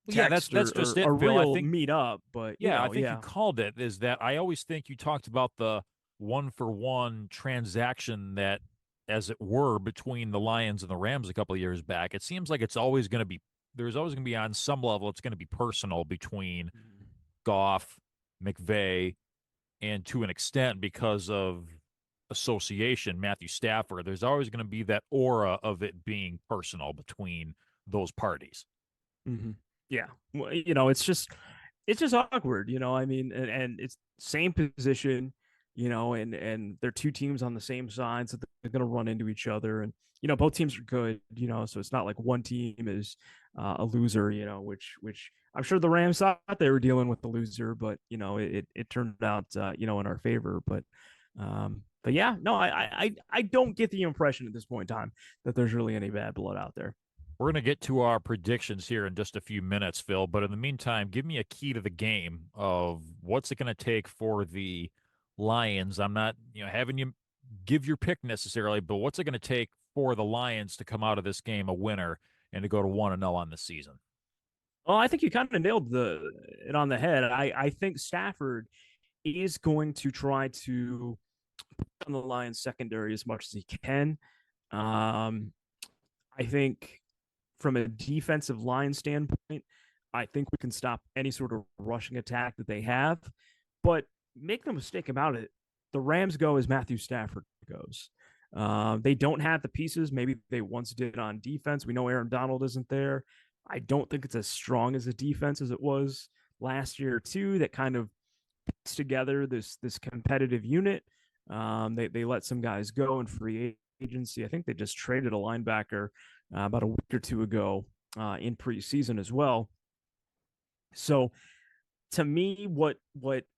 That's just it, a Phil. real I think meet up. But I think you called it. Is that I always think you talked about the 1-for-1 transaction that, as it were, between the Lions and the Rams a couple of years back. It seems like it's always going to be there's always going to be on some level, it's going to be personal between Mhm. Goff, McVay, and to an extent because of association, Matthew Stafford, there's always going to be that aura of it being personal between those parties. Yeah. Well, it's just awkward, I mean, and it's same position, and they're two teams on the same side, so they're going to run into each other, and both teams are good, so it's not like one team is a loser, which I'm sure the Rams thought they were dealing with the loser, but it turned out in our favor, but yeah, no, I don't get the impression at this point in time that there's really any bad blood out there. We're going to get to our predictions here in just a few minutes, Phil. But in the meantime, give me a key to the game of what's it going to take for the Lions. I'm not, having you give your pick necessarily, but what's it going to take for the Lions to come out of this game a winner and to go to 1-0 on the season? Well, I think you kind of nailed it on the head. I think Stafford is going to try to put on the Lions secondary as much as he can. Um, I think from a defensive line standpoint, I think we can stop any sort of rushing attack that they have. But make no mistake about it, the Rams go as Matthew Stafford goes. They don't have the pieces maybe they once did on defense. We know Aaron Donald isn't there. I don't think it's as strong as a defense as it was last year too. That kind of puts together this competitive unit. They let some guys go in free agency. I think they just traded a linebacker about a week or two ago in preseason as well. So to me, what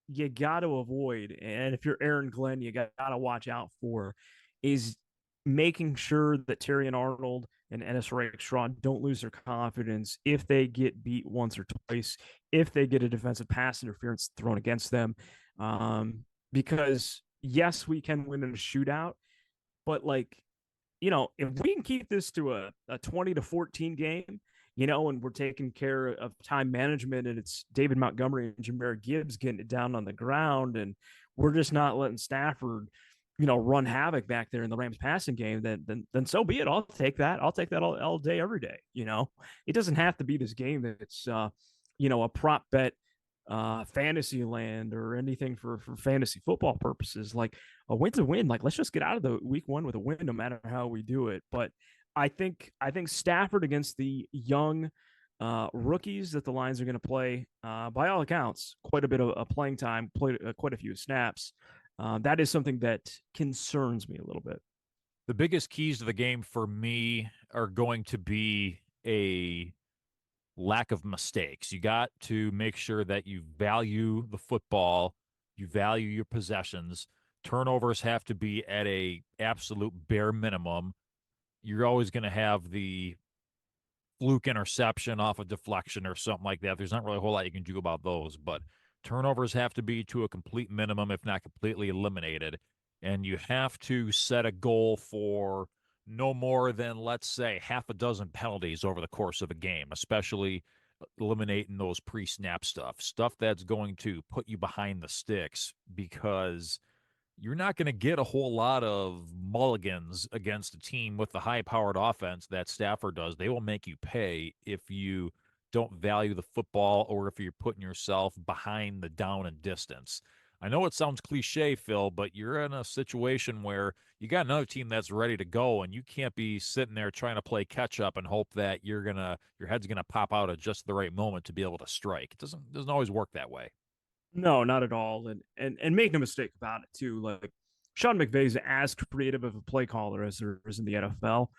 you got to avoid, and if you're Aaron Glenn, you got to watch out for, is making sure that Terry and Arnold and Ennis Rakestraw don't lose their confidence if they get beat once or twice, if they get a defensive pass interference thrown against them. Because yes, we can win in a shootout, but if we can keep this to a 20-14 game, and we're taking care of time management and it's David Montgomery and Jahmyr Gibbs getting it down on the ground and we're just not letting Stafford, run havoc back there in the Rams passing game, then so be it. I'll take that. I'll take that all day, every day. It doesn't have to be this game that's, a prop bet fantasy land or anything for fantasy football purposes. Like a win's a win. Like let's just get out of the week one with a win, no matter how we do it. But I think Stafford against the young rookies that the Lions are going to play, by all accounts, quite a bit of playing time, played quite a few snaps. That is something that concerns me a little bit. The biggest keys to the game for me are going to be a lack of mistakes. You got to make sure that you value the football, you value your possessions. Turnovers have to be at a absolute bare minimum. You're always going to have the fluke interception off a deflection or something like that. There's not really a whole lot you can do about those, but turnovers have to be to a complete minimum, if not completely eliminated. And you have to set a goal for no more than, let's say, half a dozen penalties over the course of a game, especially eliminating those pre-snap stuff that's going to put you behind the sticks, because you're not going to get a whole lot of mulligans against a team with the high-powered offense that Stafford does. They will make you pay if you don't value the football or if you're putting yourself behind the down and distance. I know it sounds cliche, Phil, but you're in a situation where you got another team that's ready to go, and you can't be sitting there trying to play catch up and hope that your head's gonna pop out at just the right moment to be able to strike. It doesn't always work that way. No, not at all. And make no mistake about it too. Like Sean McVay's as creative of a play caller as there is in the NFL.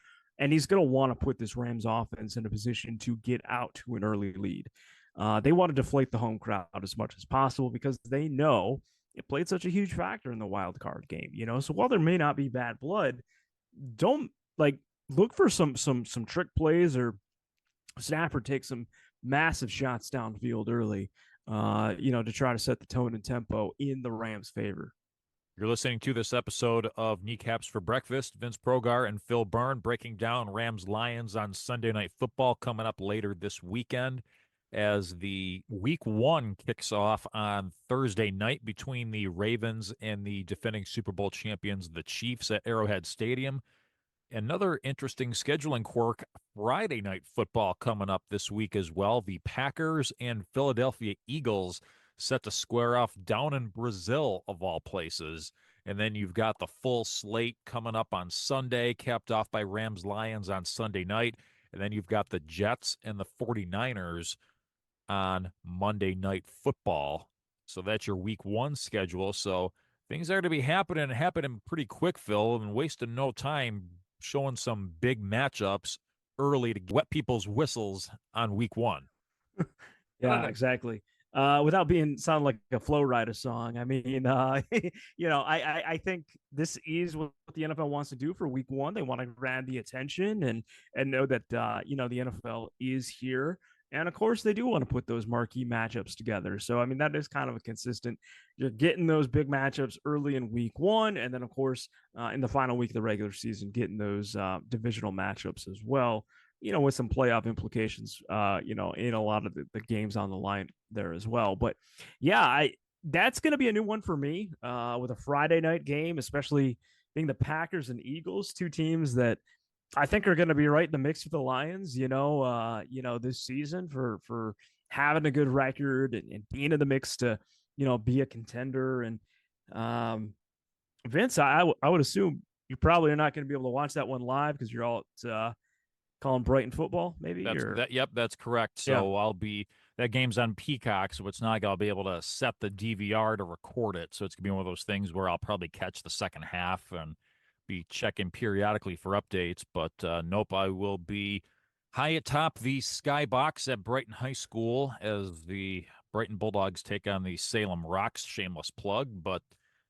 And he's going to want to put this Rams offense in a position to get out to an early lead. They want to deflate the home crowd as much as possible because they know it played such a huge factor in the wild card game. So while there may not be bad blood, don't look for some trick plays or Stafford takes some massive shots downfield early, to try to set the tone and tempo in the Rams' favor. You're listening to this episode of Kneecaps for Breakfast. Vince Progar and Phil Byrne breaking down Rams Lions on Sunday Night Football coming up later this weekend as the week one kicks off on Thursday night between the Ravens and the defending Super Bowl champions, the Chiefs, at Arrowhead Stadium. Another interesting scheduling quirk, Friday night football coming up this week as well. The Packers and Philadelphia Eagles set to square off down in Brazil, of all places. And then you've got the full slate coming up on Sunday, capped off by Rams Lions on Sunday night. And then you've got the Jets and the 49ers on Monday Night Football. So that's your week one schedule. So things are to be happening pretty quick, Phil, and wasting no time showing some big matchups early to wet people's whistles on week one. Yeah, exactly. Without being sound like a Flow Rider song, I mean, I think this is what the NFL wants to do for Week 1. They want to grab the attention and know that the NFL is here, and of course they do want to put those marquee matchups together. So I mean that is kind of a consistent. You're getting those big matchups early in Week 1, and then of course in the final week of the regular season, getting those divisional matchups as well, with some playoff implications, in a lot of the games on the line there as well. But yeah, that's going to be a new one for me with a Friday night game, especially being the Packers and Eagles, two teams that I think are going to be right in the mix with the Lions, this season for having a good record and being in the mix to, be a contender. And Vince, I would assume you probably are not going to be able to watch that one live because you're all at calling Brighton football, maybe. Yep, that's correct. So I'll be that game's on Peacock, so it's not like I'll be able to set the DVR to record it. So it's gonna be one of those things where I'll probably catch the second half and be checking periodically for updates. But nope, I will be high atop the skybox at Brighton High School as the Brighton Bulldogs take on the Salem Rocks. Shameless plug, but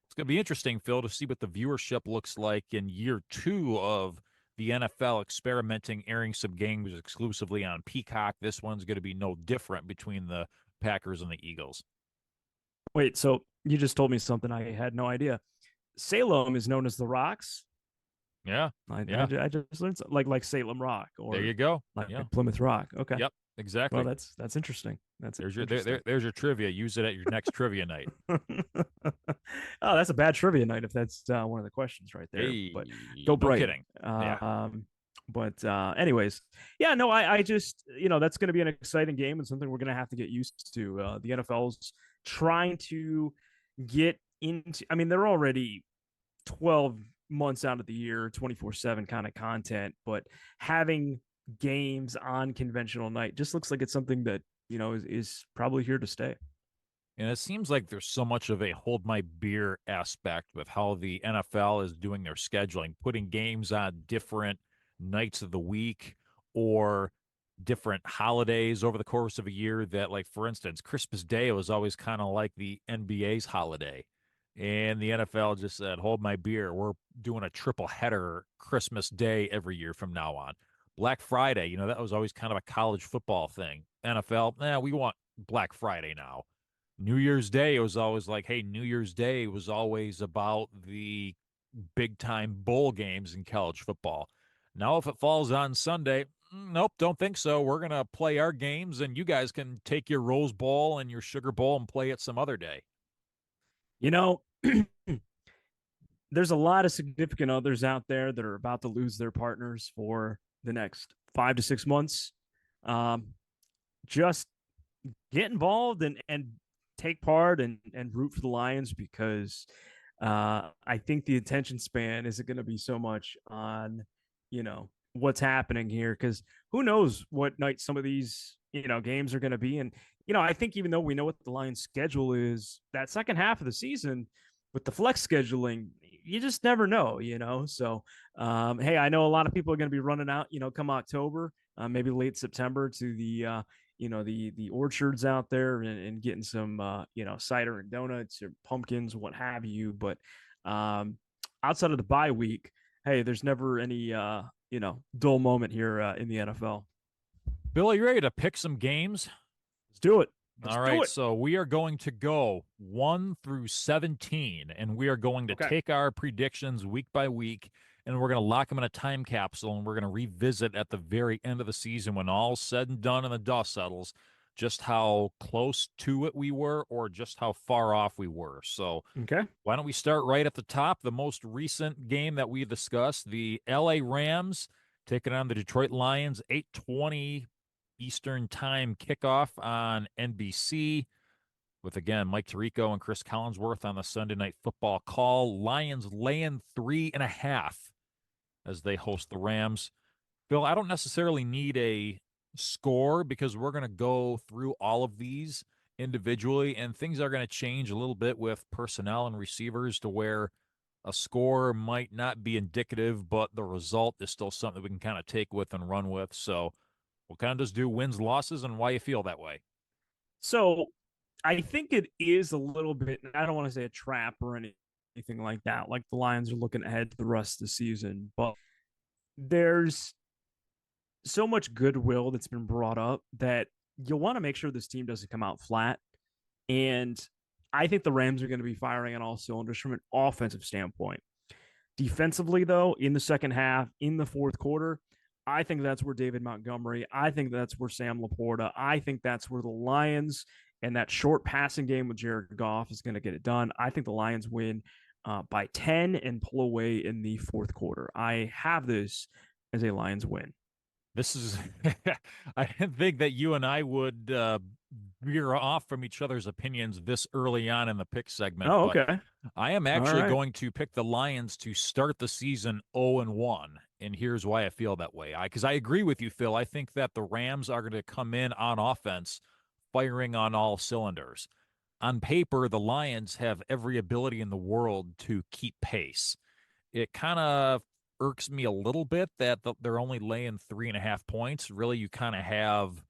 it's gonna be interesting, Phil, to see what the viewership looks like in year 2 of the NFL experimenting, airing some games exclusively on Peacock. This one's going to be no different between the Packers and the Eagles. Wait, so you just told me something I had no idea. Salem is known as the Rocks. Yeah, I just learned something, like Salem Rock, or there you go, like Plymouth Rock. Okay, yep, exactly. Well, that's interesting. There's your trivia. Use it at your next trivia night. Oh, that's a bad trivia night if that's one of the questions right there. Hey, but go Brighton. Kidding. But anyways, yeah, no, I just that's going to be an exciting game and something we're going to have to get used to. The NFL's trying to get into. I mean, they're already 12 months out of the year, 24/7 kind of content, but having games on conventional night just looks like it's something that is probably here to stay. And it seems like there's so much of a hold my beer aspect with how the NFL is doing their scheduling, putting games on different nights of the week or different holidays over the course of a year that, like, for instance, Christmas Day was always kind of like the NBA's holiday. And the NFL just said, hold my beer. We're doing a triple header Christmas Day every year from now on. Black Friday, that was always kind of a college football thing. NFL, we want Black Friday now. New Year's Day, it was always like, hey, New Year's Day was always about the big time bowl games in college football. Now, if it falls on Sunday, nope, don't think so. We're going to play our games and you guys can take your Rose Bowl and your Sugar Bowl and play it some other day. There's a lot of significant others out there that are about to lose their partners for the next 5 to 6 months. Just get involved and take part and root for the Lions because I think the attention span isn't going to be so much on, what's happening here, because who knows what night some of these, games are going to be. And, I think even though we know what the Lions schedule is, that second half of the season with the flex scheduling, you just never know, So, hey, I know a lot of people are going to be running out, come October, maybe late September to the, the orchards out there and getting some, cider and donuts or pumpkins, what have you. But outside of the bye week, hey, there's never any, dull moment here in the NFL. Bill, are you ready to pick some games? Let's do it. All right, so we are going to go 1 through 17, and we are going to take our predictions week by week, and we're going to lock them in a time capsule, and we're going to revisit at the very end of the season when all's said and done and the dust settles just how close to it we were or just how far off we were. So Okay. why don't we start right at the top? The most recent game that we discussed, the LA Rams taking on the Detroit Lions, 8:20 Eastern Time kickoff on NBC with, again, Mike Tirico and Chris Collinsworth on the Sunday Night Football call. Lions laying 3.5 as they host the Rams. Phil, I don't necessarily need a score because we're going to go through all of these individually, and things are going to change a little bit with personnel and receivers to where a score might not be indicative, but the result is still something we can kind of take with and run with. So we'll kind of just do wins, losses, and why you feel that way. So I think it is a little bit, I don't want to say a trap or anything like that. Like the Lions are looking ahead to the rest of the season, but there's so much goodwill that's been brought up that you'll want to make sure this team doesn't come out flat. And I think the Rams are going to be firing on all cylinders from an offensive standpoint. Defensively, though, in the second half, in the fourth quarter, I think that's where David Montgomery, I think that's where Sam Laporta, I think that's where the Lions and that short passing game with Jared Goff is going to get it done. I think the Lions win by 10 and pull away in the fourth quarter. I have this as a Lions win. This is, I didn't think that you and I would veer off from each other's opinions this early on in the pick segment. Oh, but okay. I am All actually right. going to pick the Lions to start the season 0-1. And here's why I feel that way. Because I agree with you, Phil. I think that the Rams are going to come in on offense firing on all cylinders. On paper, the Lions have every ability in the world to keep pace. It kind of irks me a little bit that they're only laying 3.5 points. Really, you kind of have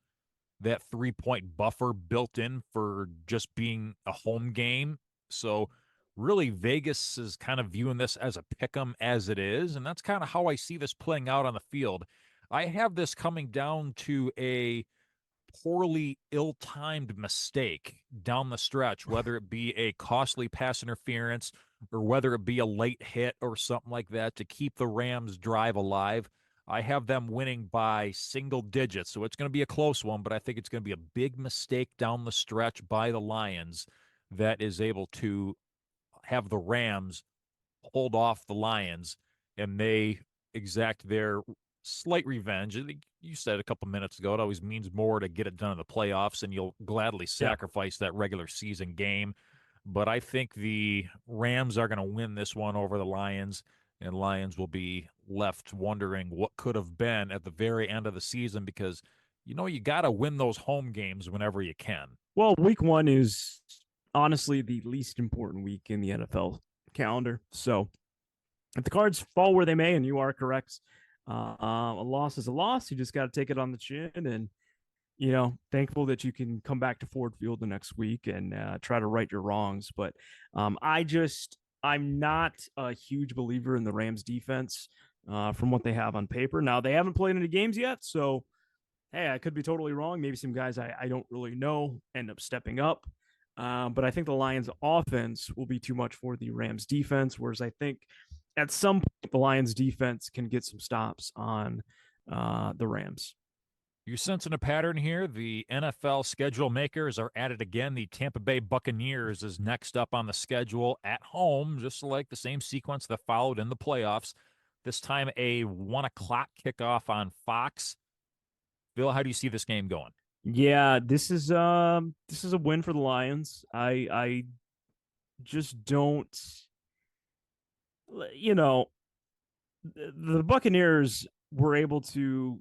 that 3-point buffer built in for just being a home game. So really, Vegas is kind of viewing this as a pick 'em as it is, and that's kind of how I see this playing out on the field. I have this coming down to a poorly ill-timed mistake down the stretch, whether it be a costly pass interference or whether it be a late hit or something like that to keep the Rams drive alive. I have them winning by single digits, so it's going to be a close one, but I think it's going to be a big mistake down the stretch by the Lions that is able to have the Rams hold off the Lions and they exact their slight revenge. I think you said a couple minutes ago, it always means more to get it done in the playoffs, and you'll gladly Yeah. sacrifice that regular season game. But I think the Rams are going to win this one over the Lions, and Lions will be left wondering what could have been at the very end of the season because, you got to win those home games whenever you can. Well, week one is honestly the least important week in the NFL calendar. So if the cards fall where they may, and you are correct, a loss is a loss. You just got to take it on the chin and, thankful that you can come back to Ford Field the next week and try to right your wrongs. But I'm not a huge believer in the Rams defense from what they have on paper. Now, they haven't played any games yet. So, hey, I could be totally wrong. Maybe some guys I don't really know end up stepping up. But I think the Lions offense will be too much for the Rams defense, whereas I think at some point the Lions defense can get some stops on the Rams. You're sensing a pattern here. The NFL schedule makers are at it again. The Tampa Bay Buccaneers is next up on the schedule at home, just like the same sequence that followed in the playoffs. This time a 1:00 kickoff on Fox. Bill, how do you see this game going? Yeah, this is a win for the Lions. I just don't, you know, the Buccaneers were able to,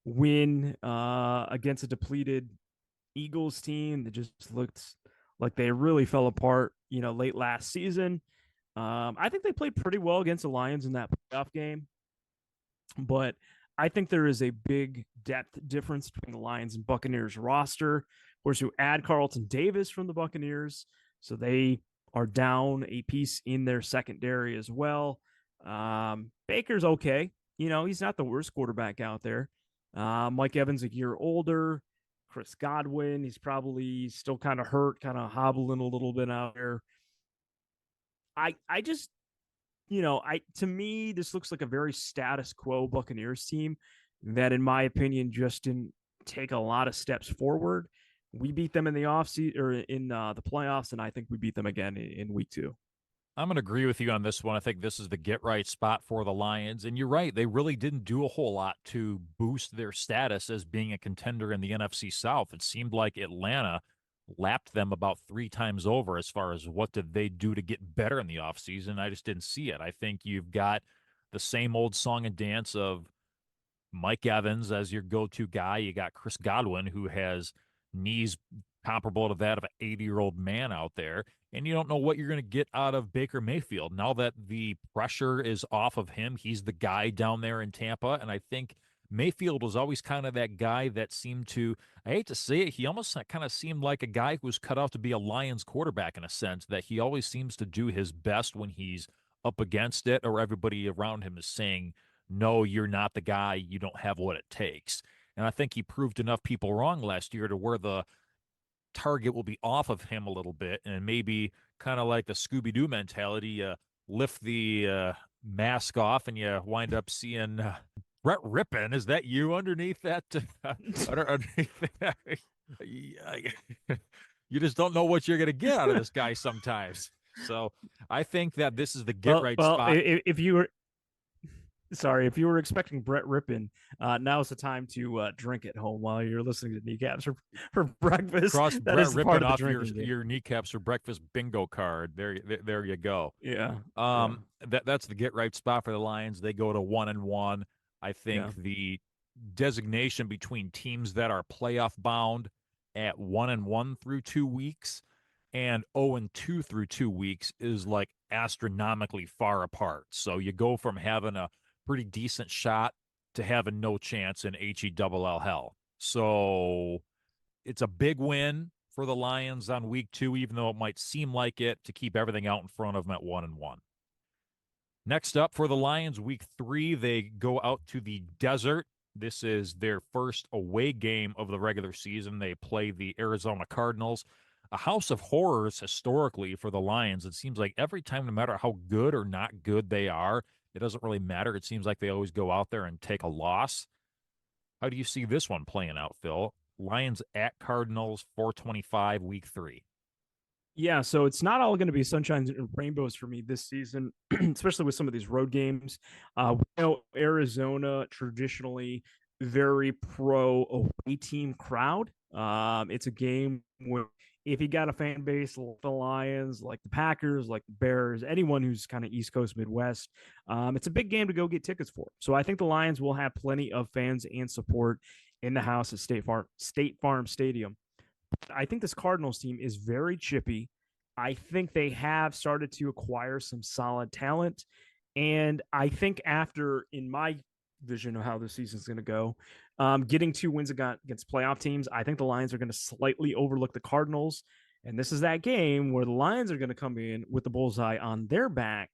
win against a depleted Eagles team that just looked like they really fell apart, late last season. I think they played pretty well against the Lions in that playoff game, but I think there is a big depth difference between the Lions and Buccaneers roster. Of course, you add Carlton Davis from the Buccaneers, so they are down a piece in their secondary as well. Baker's okay. He's not the worst quarterback out there. Mike Evans a year older. Chris Godwin, he's probably still kind of hurt, kind of hobbling a little bit out there. I just, to me, this looks like a very status quo Buccaneers team that, in my opinion, just didn't take a lot of steps forward. We beat them in the offseason or in the playoffs, and I think we beat them again in week 2. I'm going to agree with you on this one. I think this is the get right spot for the Lions. And you're right, they really didn't do a whole lot to boost their status as being a contender in the NFC South. It seemed like Atlanta lapped them about 3 times over as far as what did they do to get better in the offseason. I just didn't see it. I think you've got the same old song and dance of Mike Evans as your go-to guy. You got Chris Godwin, who has knees comparable to that of an 80-year-old man out there. And you don't know what you're going to get out of Baker Mayfield. Now that the pressure is off of him, he's the guy down there in Tampa. And I think Mayfield was always kind of that guy that seemed to, I hate to say it, he almost kind of seemed like a guy who was cut out to be a Lions quarterback in a sense, that he always seems to do his best when he's up against it or everybody around him is saying, no, you're not the guy. You don't have what it takes. And I think he proved enough people wrong last year to where the target will be off of him a little bit, and maybe kind of like the Scooby-Doo mentality, you lift the mask off and you wind up seeing Brett Rippon. Is that you underneath that? Underneath that? You just don't know what you're going to get out of this guy sometimes. So I think that this is the get right spot. If you were if you were expecting Brett Rippon, now's the time to drink at home while you're listening to Kneecaps for breakfast. Cross that Brett is Rippon part of off the your Kneecaps for breakfast bingo card. There you go. Yeah. That's the get right spot for the Lions. They go to 1-1. I think the designation between teams that are playoff bound at 1-1 through 2 weeks and 0-2 through 2 weeks is like astronomically far apart. So you go from having a pretty decent shot to having no chance in HE hell. So it's a big win for the Lions on week 2, even though it might seem like it, to keep everything out in front of them at 1-1. Next up for the Lions, week 3, they go out to the desert. This is their first away game of the regular season. They play the Arizona Cardinals. A house of horrors historically for the Lions. It seems like every time, no matter how good or not good they are, it doesn't really matter. It seems like they always go out there and take a loss. How do you see this one playing out, Phil? Lions at Cardinals, 425, week 3. Yeah, so it's not all going to be sunshine and rainbows for me this season, especially with some of these road games. We know Arizona traditionally very pro away team crowd. It's a game where if you got a fan base like the Lions, like the Packers, like the Bears, anyone who's kind of East Coast, Midwest, it's a big game to go get tickets for. So I think the Lions will have plenty of fans and support in the house at State Farm Stadium. I think this Cardinals team is very chippy. I think they have started to acquire some solid talent. And I think after, in my vision of how the season's going to go, getting 2 wins against playoff teams, I think the Lions are going to slightly overlook the Cardinals. And this is that game where the Lions are going to come in with the bullseye on their back.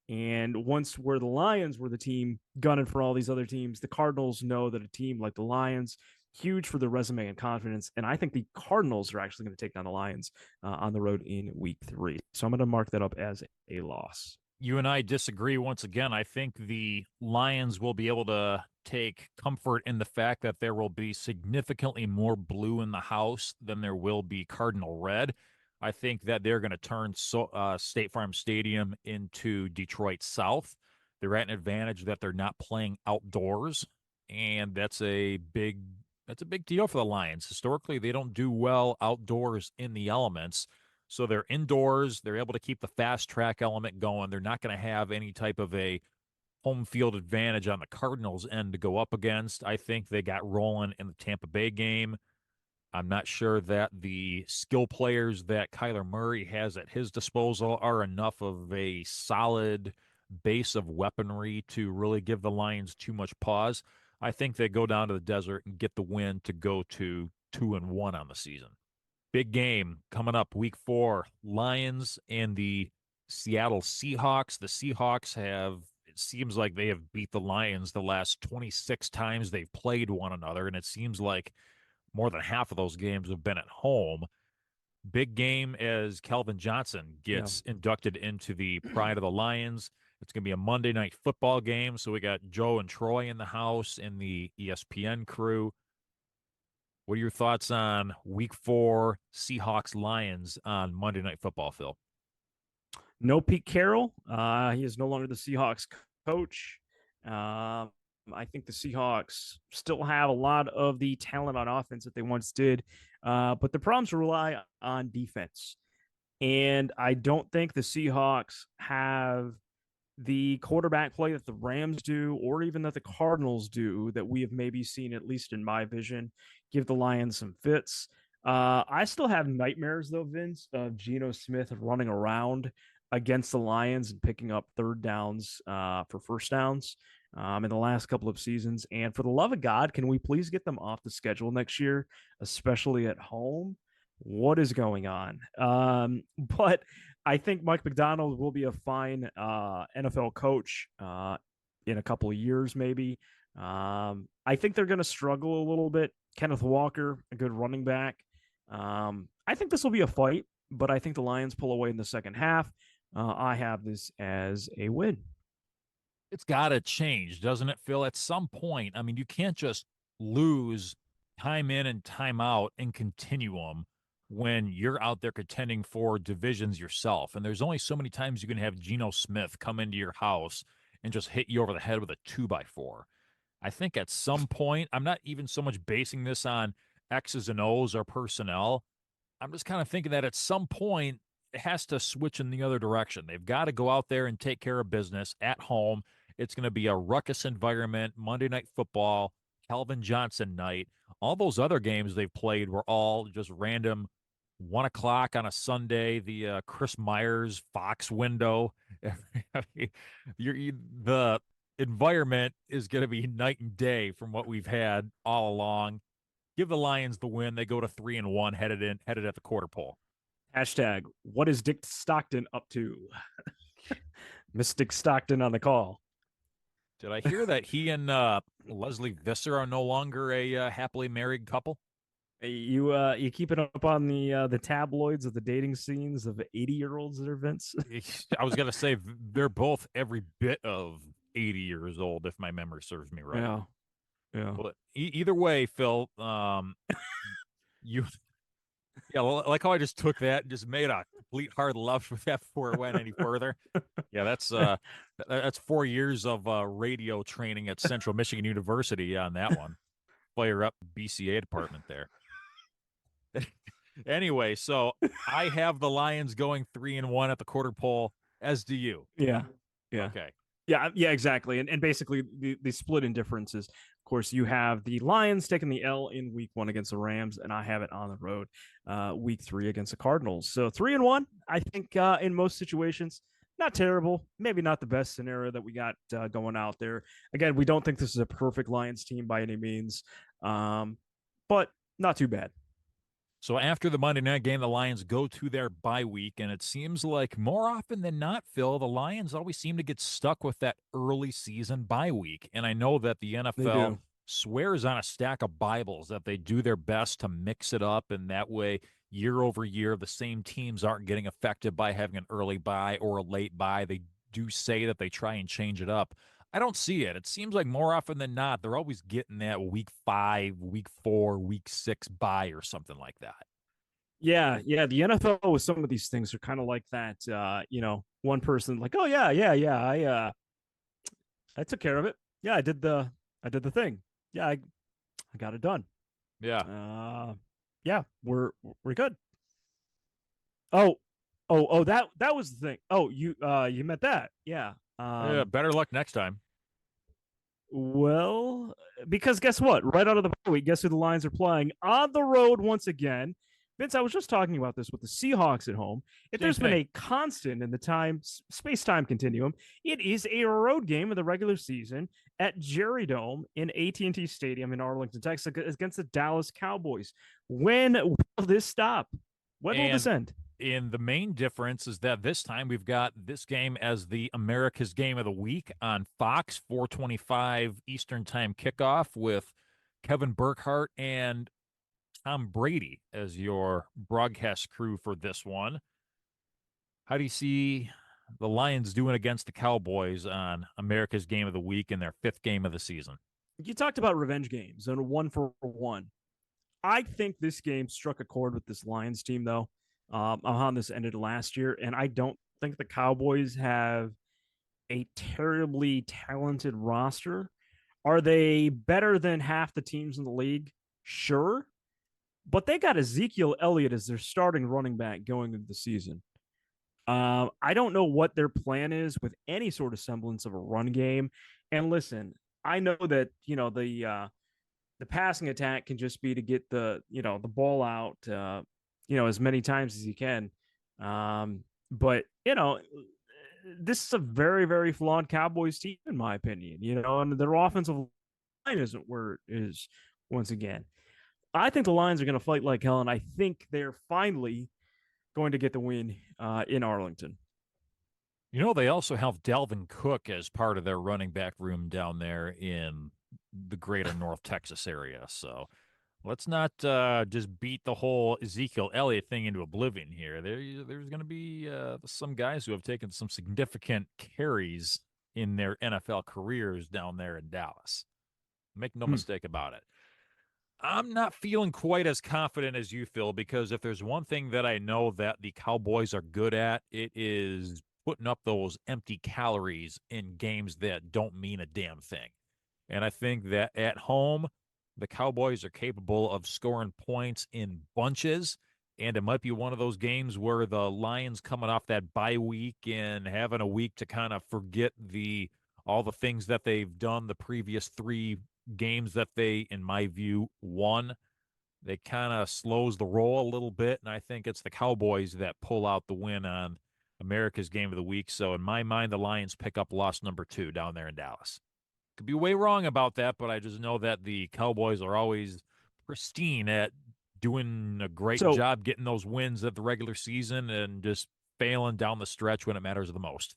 And once where the Lions were the team gunning for all these other teams, the Cardinals know that a team like the Lions, huge for their resume and confidence. And I think the Cardinals are actually going to take down the Lions on the road in week 3. So I'm going to mark that up as a loss. You and I disagree once again. I think the Lions will be able to take comfort in the fact that there will be significantly more blue in the house than there will be Cardinal red. I think that they're going to turn State Farm Stadium into Detroit South. They're at an advantage that they're not playing outdoors, and that's a big deal for the Lions. Historically, they don't do well outdoors in the elements. So they're indoors. They're able to keep the fast track element going. They're not going to have any type of a home field advantage on the Cardinals' end to go up against. I think they got rolling in the Tampa Bay game. I'm not sure that the skill players that Kyler Murray has at his disposal are enough of a solid base of weaponry to really give the Lions too much pause. I think they go down to the desert and get the win to go to 2-1 on the season. Big game coming up week 4, Lions and the Seattle Seahawks. The Seahawks it seems like they have beat the Lions the last 26 times they've played one another, and it seems like more than half of those games have been at home. Big game as Calvin Johnson gets inducted into the Pride of the Lions. It's going to be a Monday night football game, so we got Joe and Troy in the house and the ESPN crew. What are your thoughts on Week 4 Seahawks Lions on Monday Night Football, Phil? No Pete Carroll. He is no longer the Seahawks coach. I think the Seahawks still have a lot of the talent on offense that they once did, but the problems rely on defense. And I don't think the Seahawks have the quarterback play that the Rams do, or even that the Cardinals do, that we have maybe seen, at least in my vision, give the Lions some fits. I still have nightmares, though, Vince, of Geno Smith running around against the Lions and picking up third downs for first downs in the last couple of seasons. And for the love of God, can we please get them off the schedule next year, especially at home? What is going on? But I think Mike McDonald will be a fine NFL coach in a couple of years, maybe. I think they're going to struggle a little bit. Kenneth Walker, a good running back. I think this will be a fight, but I think the Lions pull away in the second half. I have this as a win. It's got to change, doesn't it, Phil? At some point, I mean, you can't just lose time in and time out and continuum when you're out there contending for divisions yourself. And there's only so many times you can have Geno Smith come into your house and just hit you over the head with a 2x4. I think at some point, I'm not even so much basing this on X's and O's or personnel. I'm just kind of thinking that at some point, it has to switch in the other direction. They've got to go out there and take care of business at home. It's going to be a ruckus environment, Monday Night Football, Calvin Johnson night. All those other games they've played were all just random 1 o'clock on a Sunday, the Chris Myers Fox window. The environment is going to be night and day from what we've had all along. Give the Lions the win. They go to 3-1, headed at the quarter pole. Hashtag, what is Dick Stockton up to? Miss Dick Stockton on the call. Did I hear that he and Leslie Visser are no longer a happily married couple? You keeping up on the tabloids of the dating scenes of 80-year-olds that are Vince? I was gonna say they're both every bit of 80 years old, if my memory serves me right. Yeah. But either way, Phil, you, yeah, like how I just took that and just made a complete hard love with that before it went any further. Yeah, that's 4 years of radio training at Central Michigan University on that one. Fire up BCA department there. Anyway, so I have the Lions going 3-1 at the quarter pole, as do you. Yeah. Okay. Yeah, exactly. And basically the split in differences. Of course, you have the Lions taking the L in week 1 against the Rams, and I have it on the road week 3 against the Cardinals. So 3-1, I think in most situations, not terrible. Maybe not the best scenario that we got going out there. Again, we don't think this is a perfect Lions team by any means, but not too bad. So after the Monday night game, the Lions go to their bye week, and it seems like more often than not, Phil, the Lions always seem to get stuck with that early season bye week. And I know that the NFL swears on a stack of Bibles that they do their best to mix it up, and that way, year over year, the same teams aren't getting affected by having an early bye or a late bye. They do say that they try and change it up. I don't see it. It seems like more often than not, they're always getting that week 5, week 4, week 6 bye or something like that. Yeah. The NFL with some of these things are kind of like that. One person like, oh yeah, I took care of it. Yeah, I did the thing. Yeah, I got it done. Yeah. Yeah, we're good. Oh, that was the thing. Oh, you meant that. Yeah. Yeah, better luck next time. Well, because guess what? Right out of the bye week, guess who the Lions are playing on the road once again? Vince, I was just talking about this with the Seahawks at home. If there's been a constant in the space-time continuum, it is a road game of the regular season at Jerry Dome in AT&T Stadium in Arlington, Texas, against the Dallas Cowboys. When will this stop? When will this end? And the main difference is that this time we've got this game as the America's Game of the Week on Fox, 4:25 Eastern Time kickoff with Kevin Burkhardt and Tom Brady as your broadcast crew for this one. How do you see the Lions doing against the Cowboys on America's Game of the Week in their 5th game of the season? You talked about revenge games and a 1-for-1. I think this game struck a chord with this Lions team, though. How this ended last year, and I don't think the Cowboys have a terribly talented roster. Are they better than half the teams in the league? Sure, but they got Ezekiel Elliott as their starting running back going into the season. I don't know what their plan is with any sort of semblance of a run game. And listen, I know that the passing attack can just be to get the ball out as many times as you can. But this is a very, very flawed Cowboys team, in my opinion, and their offensive line isn't where it is once again. I think the Lions are going to fight like hell, and I think they're finally going to get the win in Arlington. They also have Dalvin Cook as part of their running back room down there in the greater North Texas area. So let's not just beat the whole Ezekiel Elliott thing into oblivion here. There's going to be some guys who have taken some significant carries in their NFL careers down there in Dallas. Make no mistake about it. I'm not feeling quite as confident as you, Phil, because if there's one thing that I know that the Cowboys are good at, it is putting up those empty calories in games that don't mean a damn thing. And I think that at home, the Cowboys are capable of scoring points in bunches. And it might be one of those games where the Lions coming off that bye week and having a week to kind of forget all the things that they've done the previous 3 games that they, in my view, won. They kind of slows the roll a little bit, and I think it's the Cowboys that pull out the win on America's Game of the Week. So in my mind, the Lions pick up loss number 2 down there in Dallas. Could be way wrong about that, but I just know that the Cowboys are always pristine at doing a great So, job getting those wins at the regular season and just failing down the stretch when it matters the most.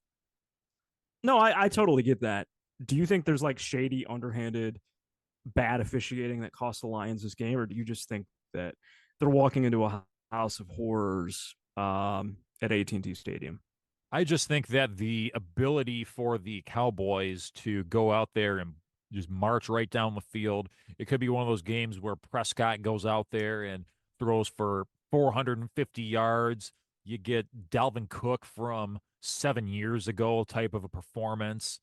no, I totally get that. Do you think there's like shady, underhanded, bad officiating that cost the Lions this game, or do you just think that they're walking into a house of horrors at AT&T Stadium? I just think that the ability for the Cowboys to go out there and just march right down the field, it could be one of those games where Prescott goes out there and throws for 450 yards. You get Dalvin Cook from 7 years ago type of a performance.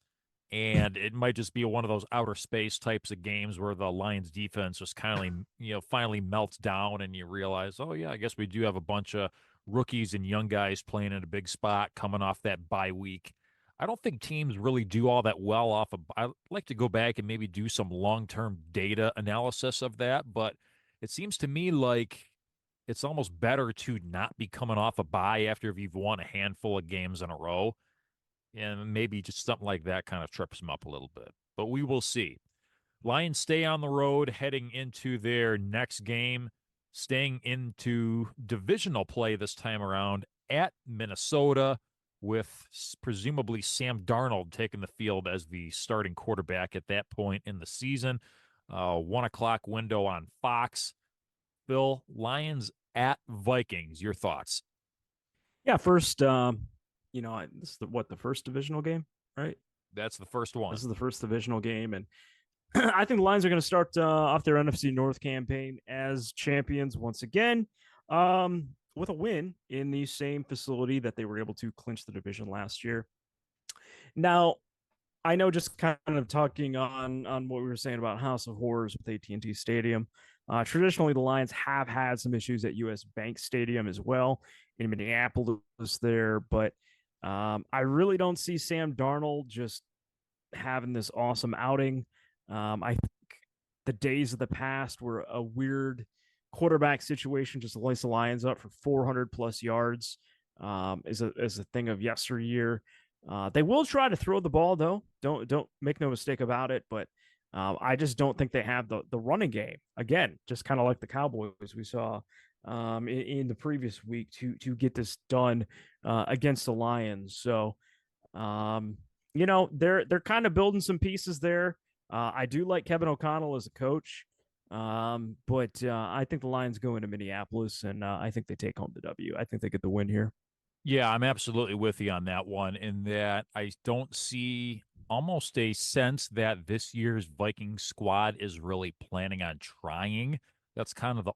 And it might just be one of those outer space types of games where the Lions defense just kind of, finally melts down and you realize, oh, yeah, I guess we do have a bunch of rookies and young guys playing in a big spot coming off that bye week. I don't think teams really do all that well off of. I like to go back and maybe do some long-term data analysis of that, but it seems to me like it's almost better to not be coming off a bye after you've won a handful of games in a row. And maybe just something like that kind of trips them up a little bit. But we will see. Lions stay on the road heading into their next game, staying into divisional play this time around at Minnesota, with presumably Sam Darnold taking the field as the starting quarterback at that point in the season. 1 o'clock window on Fox. Phil, Lions at Vikings. Your thoughts? Yeah, first, this is the first divisional game, right? That's the first one. This is the first divisional game, and I think the Lions are going to start off their NFC North campaign as champions once again, with a win in the same facility that they were able to clinch the division last year. Now, I know, just kind of talking on what we were saying about House of Horrors with AT&T Stadium. Traditionally, the Lions have had some issues at US Bank Stadium as well in Minneapolis there, but I really don't see Sam Darnold just having this awesome outing. I think the days of the past were a weird quarterback situation, just lights the Lions up for 400 plus yards is a thing of yesteryear. They will try to throw the ball though. Don't make no mistake about it. But I just don't think they have the running game. Again, just kind of like the Cowboys we saw in the previous week to get this done against the Lions. So they're kind of building some pieces there. I do like Kevin O'Connell as a coach. But I think the Lions go into Minneapolis, and I think they take home the W. I think they get the win here. Yeah, I'm absolutely with you on that one, in that I don't see almost a sense that this year's Vikings squad is really planning on trying That's kind of the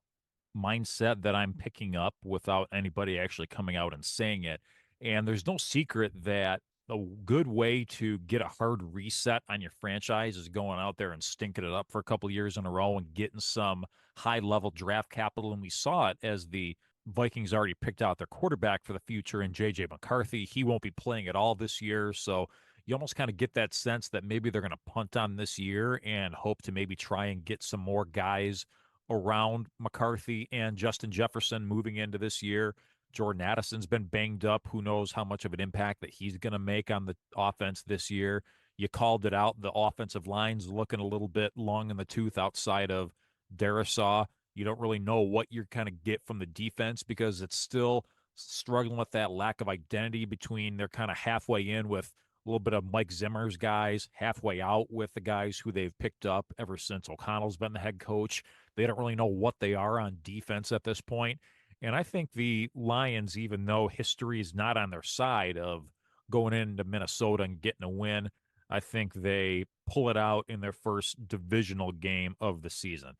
mindset that I'm picking up without anybody actually coming out and saying it. And there's no secret that a good way to get a hard reset on your franchise is going out there and stinking it up for a couple of years in a row and getting some high level draft capital. And we saw it as the Vikings already picked out their quarterback for the future in JJ McCarthy. He won't be playing at all this year. So you almost kind of get that sense that maybe they're going to punt on this year and hope to maybe try and get some more guys around McCarthy and Justin Jefferson moving into this year. Jordan Addison's been banged up. Who knows how much of an impact that he's going to make on the offense this year? You called it out. The offensive line's looking a little bit long in the tooth outside of Darisaw. You don't really know what you're kind of get from the defense because it's still struggling with that lack of identity between they're kind of halfway in with a little bit of Mike Zimmer's guys, halfway out with the guys who they've picked up ever since O'Connell's been the head coach. They don't really know what they are on defense at this point. And I think the Lions, even though history is not on their side of going into Minnesota and getting a win, I think they pull it out in their first divisional game of the season.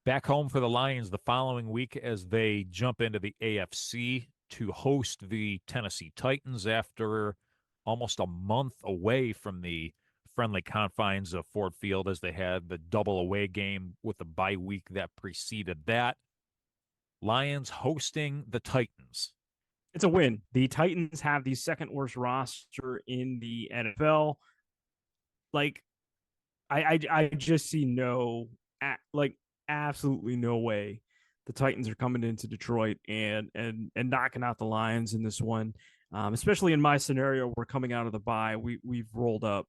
Back home for the Lions the following week as they jump into the AFC to host the Tennessee Titans after almost a month away from the friendly confines of Ford Field as they had the double away game with the bye week that preceded that. Lions hosting the Titans. It's a win. The Titans have the second worst roster in the NFL. Like, I just see absolutely no way the Titans are coming into Detroit and knocking out the Lions in this one. Especially in my scenario, we're coming out of the bye. We've rolled up,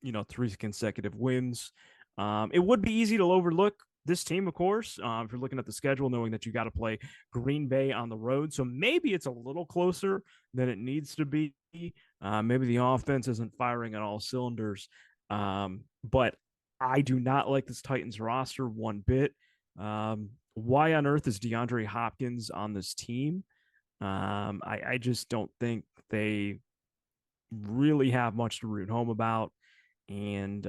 3 consecutive wins. It would be easy to overlook this team, of course, if you're looking at the schedule, knowing that you got to play Green Bay on the road. So maybe it's a little closer than it needs to be. Maybe the offense isn't firing on all cylinders. But I do not like this Titans roster one bit. Why on earth is DeAndre Hopkins on this team? I just don't think they really have much to root home about. And,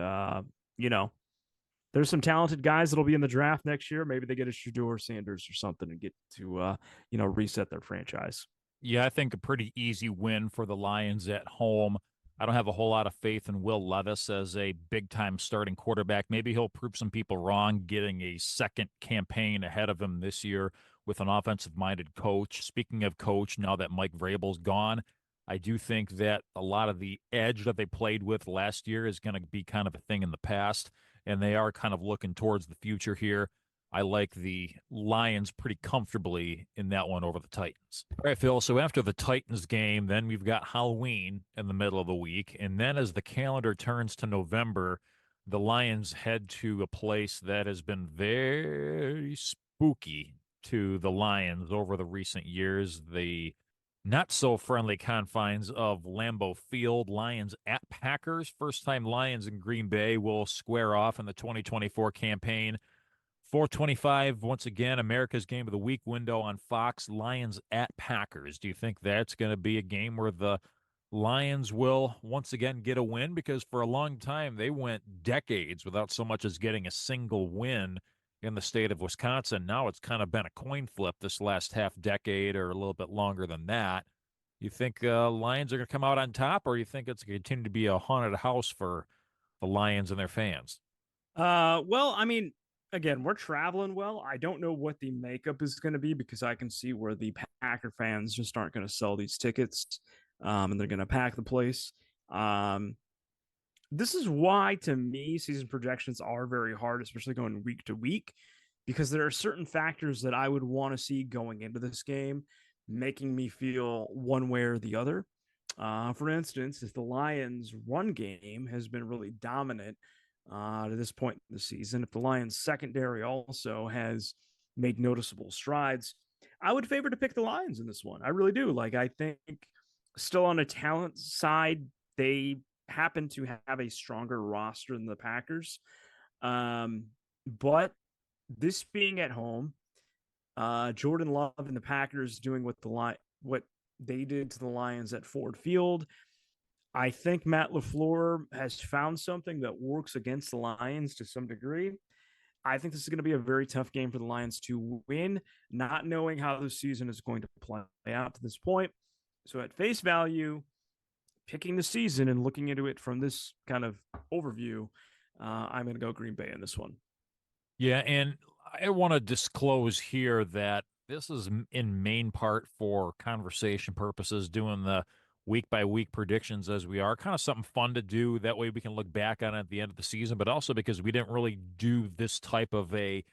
there's some talented guys that'll be in the draft next year. Maybe they get a Shedeur Sanders or something and get to, reset their franchise. Yeah, I think a pretty easy win for the Lions at home. I don't have a whole lot of faith in Will Levis as a big time starting quarterback. Maybe he'll prove some people wrong, getting a second campaign ahead of him this year with an offensive minded coach. Speaking of coach, now that Mike Vrabel's gone, I do think that a lot of the edge that they played with last year is going to be kind of a thing in the past, and they are kind of looking towards the future here. I like the Lions pretty comfortably in that one over the Titans. All right, Phil. So after the Titans game, then we've got Halloween in the middle of the week. And then as the calendar turns to November, the Lions head to a place that has been very spooky to the Lions over the recent years. The not so friendly confines of Lambeau Field. Lions at Packers. First time Lions in Green Bay will square off in the 2024 campaign. 425, once again, America's Game of the Week window on Fox. Lions at Packers. Do you think that's going to be a game where the Lions will once again get a win? Because for a long time, they went decades without so much as getting a single win in the state of Wisconsin. Now it's kind of been a coin flip this last half decade or a little bit longer than that. You think Lions are going to come out on top, or you think it's going to continue to be a haunted house for the Lions and their fans? Well, I mean, again, we're traveling well. I don't know what the makeup is going to be because I can see where the Packer fans just aren't going to sell these tickets, and they're going to pack the place. This is why, to me, season projections are very hard, especially going week to week, because there are certain factors that I would want to see going into this game, making me feel one way or the other. For instance, if the Lions' run game has been really dominant to this point in the season, if the Lions' secondary also has made noticeable strides, I would favor to pick the Lions in this one. I really do. Like, I think still on a talent side, they happen to have a stronger roster than the Packers. But this being at home, Jordan Love and the Packers doing what they did to the Lions at Ford Field. I think Matt LaFleur has found something that works against the Lions to some degree. I think this is going to be a very tough game for the Lions to win, not knowing how the season is going to play out to this point. So, at face value, picking the season and looking into it from this kind of overview, I'm going to go Green Bay in this one. Yeah, and I want to disclose here that this is in main part for conversation purposes, doing the week by week predictions as we are. Kind of something fun to do. That way we can look back on it at the end of the season, but also because we didn't really do this type of a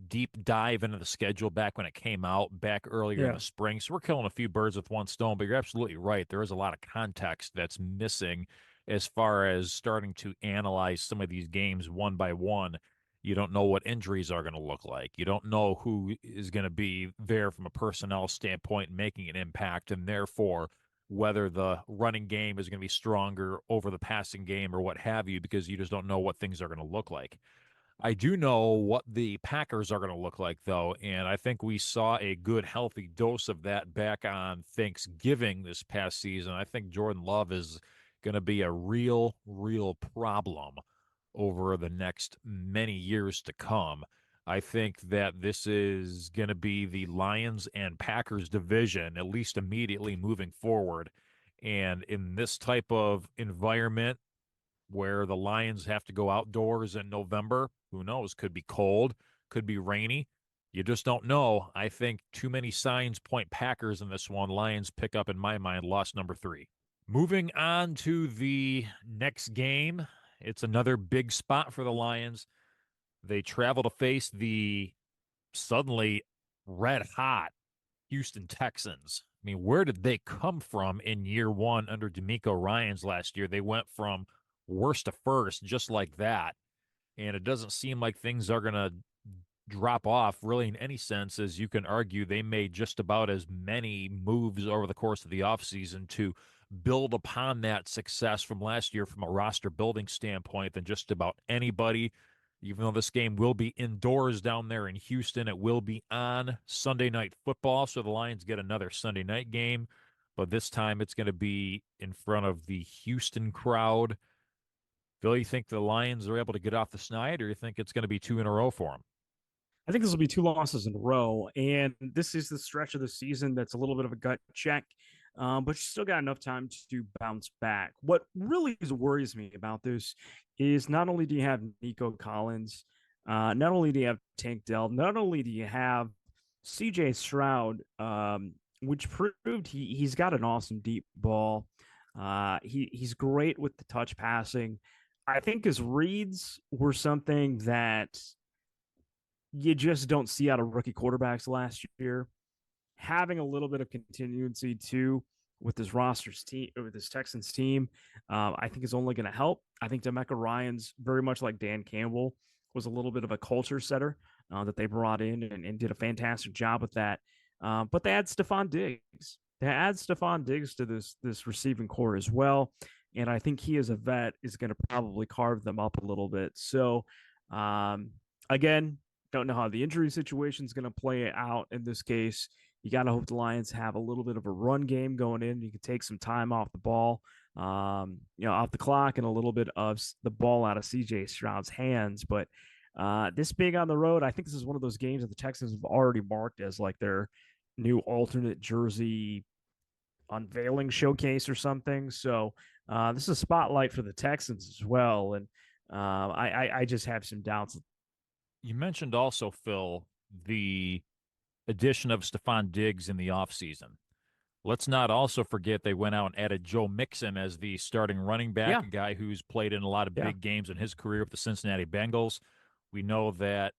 deep dive into the schedule back when it came out back earlier in Yeah. the spring. So we're killing a few birds with one stone, but you're absolutely right. There is a lot of context that's missing as far as starting to analyze some of these games one by one. You don't know what injuries are going to look like. You don't know who is going to be there from a personnel standpoint making an impact, and therefore whether the running game is going to be stronger over the passing game or what have you, because you just don't know what things are going to look like. I do know what the Packers are going to look like, though, and I think we saw a good, healthy dose of that back on Thanksgiving this past season. I think Jordan Love is going to be a real problem over the next many years to come. I think that this is going to be the Lions and Packers division, at least immediately moving forward. And in this type of environment, where the Lions have to go outdoors in November. Who knows? Could be cold, could be rainy. You just don't know. I think too many signs point Packers in this one. Lions pick up, in my mind, loss number 3. Moving on to the next game. It's another big spot for the Lions. They travel to face the suddenly red hot Houston Texans. I mean, where did they come from in year one under D'Amico Ryans last year? They went from worst to first just like that. And it doesn't seem like things are going to drop off really in any sense, as you can argue they made just about as many moves over the course of the offseason to build upon that success from last year from a roster building standpoint than just about anybody. Even though this game will be indoors down there in Houston, it will be on Sunday Night Football, so the Lions get another Sunday night game, but this time it's going to be in front of the Houston crowd. Phil, you think the Lions are able to get off the snide, or you think it's going to be 2 in a row for them? I think this will be 2 losses in a row, and this is the stretch of the season that's a little bit of a gut check, but you still got enough time to bounce back. What really worries me about this is not only do you have Nico Collins, not only do you have Tank Dell, not only do you have CJ Stroud, which proved he's got an awesome deep ball. He's great with the touch passing. I think his reads were something that you just don't see out of rookie quarterbacks last year. Having a little bit of continuity too with his roster's team, with his Texans team, I think is only going to help. I think D'Amico Ryans, very much like Dan Campbell, was a little bit of a culture setter that they brought in and did a fantastic job with that. But they add Stephon Diggs. They add Stephon Diggs to this receiving core as well, and I think he, as a vet, is going to probably carve them up a little bit. So, again, don't know how the injury situation is going to play out in this case. You got to hope the Lions have a little bit of a run game going in. You can take some time off the ball, off the clock, and a little bit of the ball out of CJ Stroud's hands. But this being on the road, I think this is one of those games that the Texans have already marked as like their new alternate jersey unveiling showcase or something. So this is a spotlight for the Texans as well. And I just have some doubts. You mentioned also, Phil, the addition of Stephon Diggs in the offseason. Let's not also forget they went out and added Joe Mixon as the starting running back, a guy who's played in a lot of big games in his career with the Cincinnati Bengals. We know that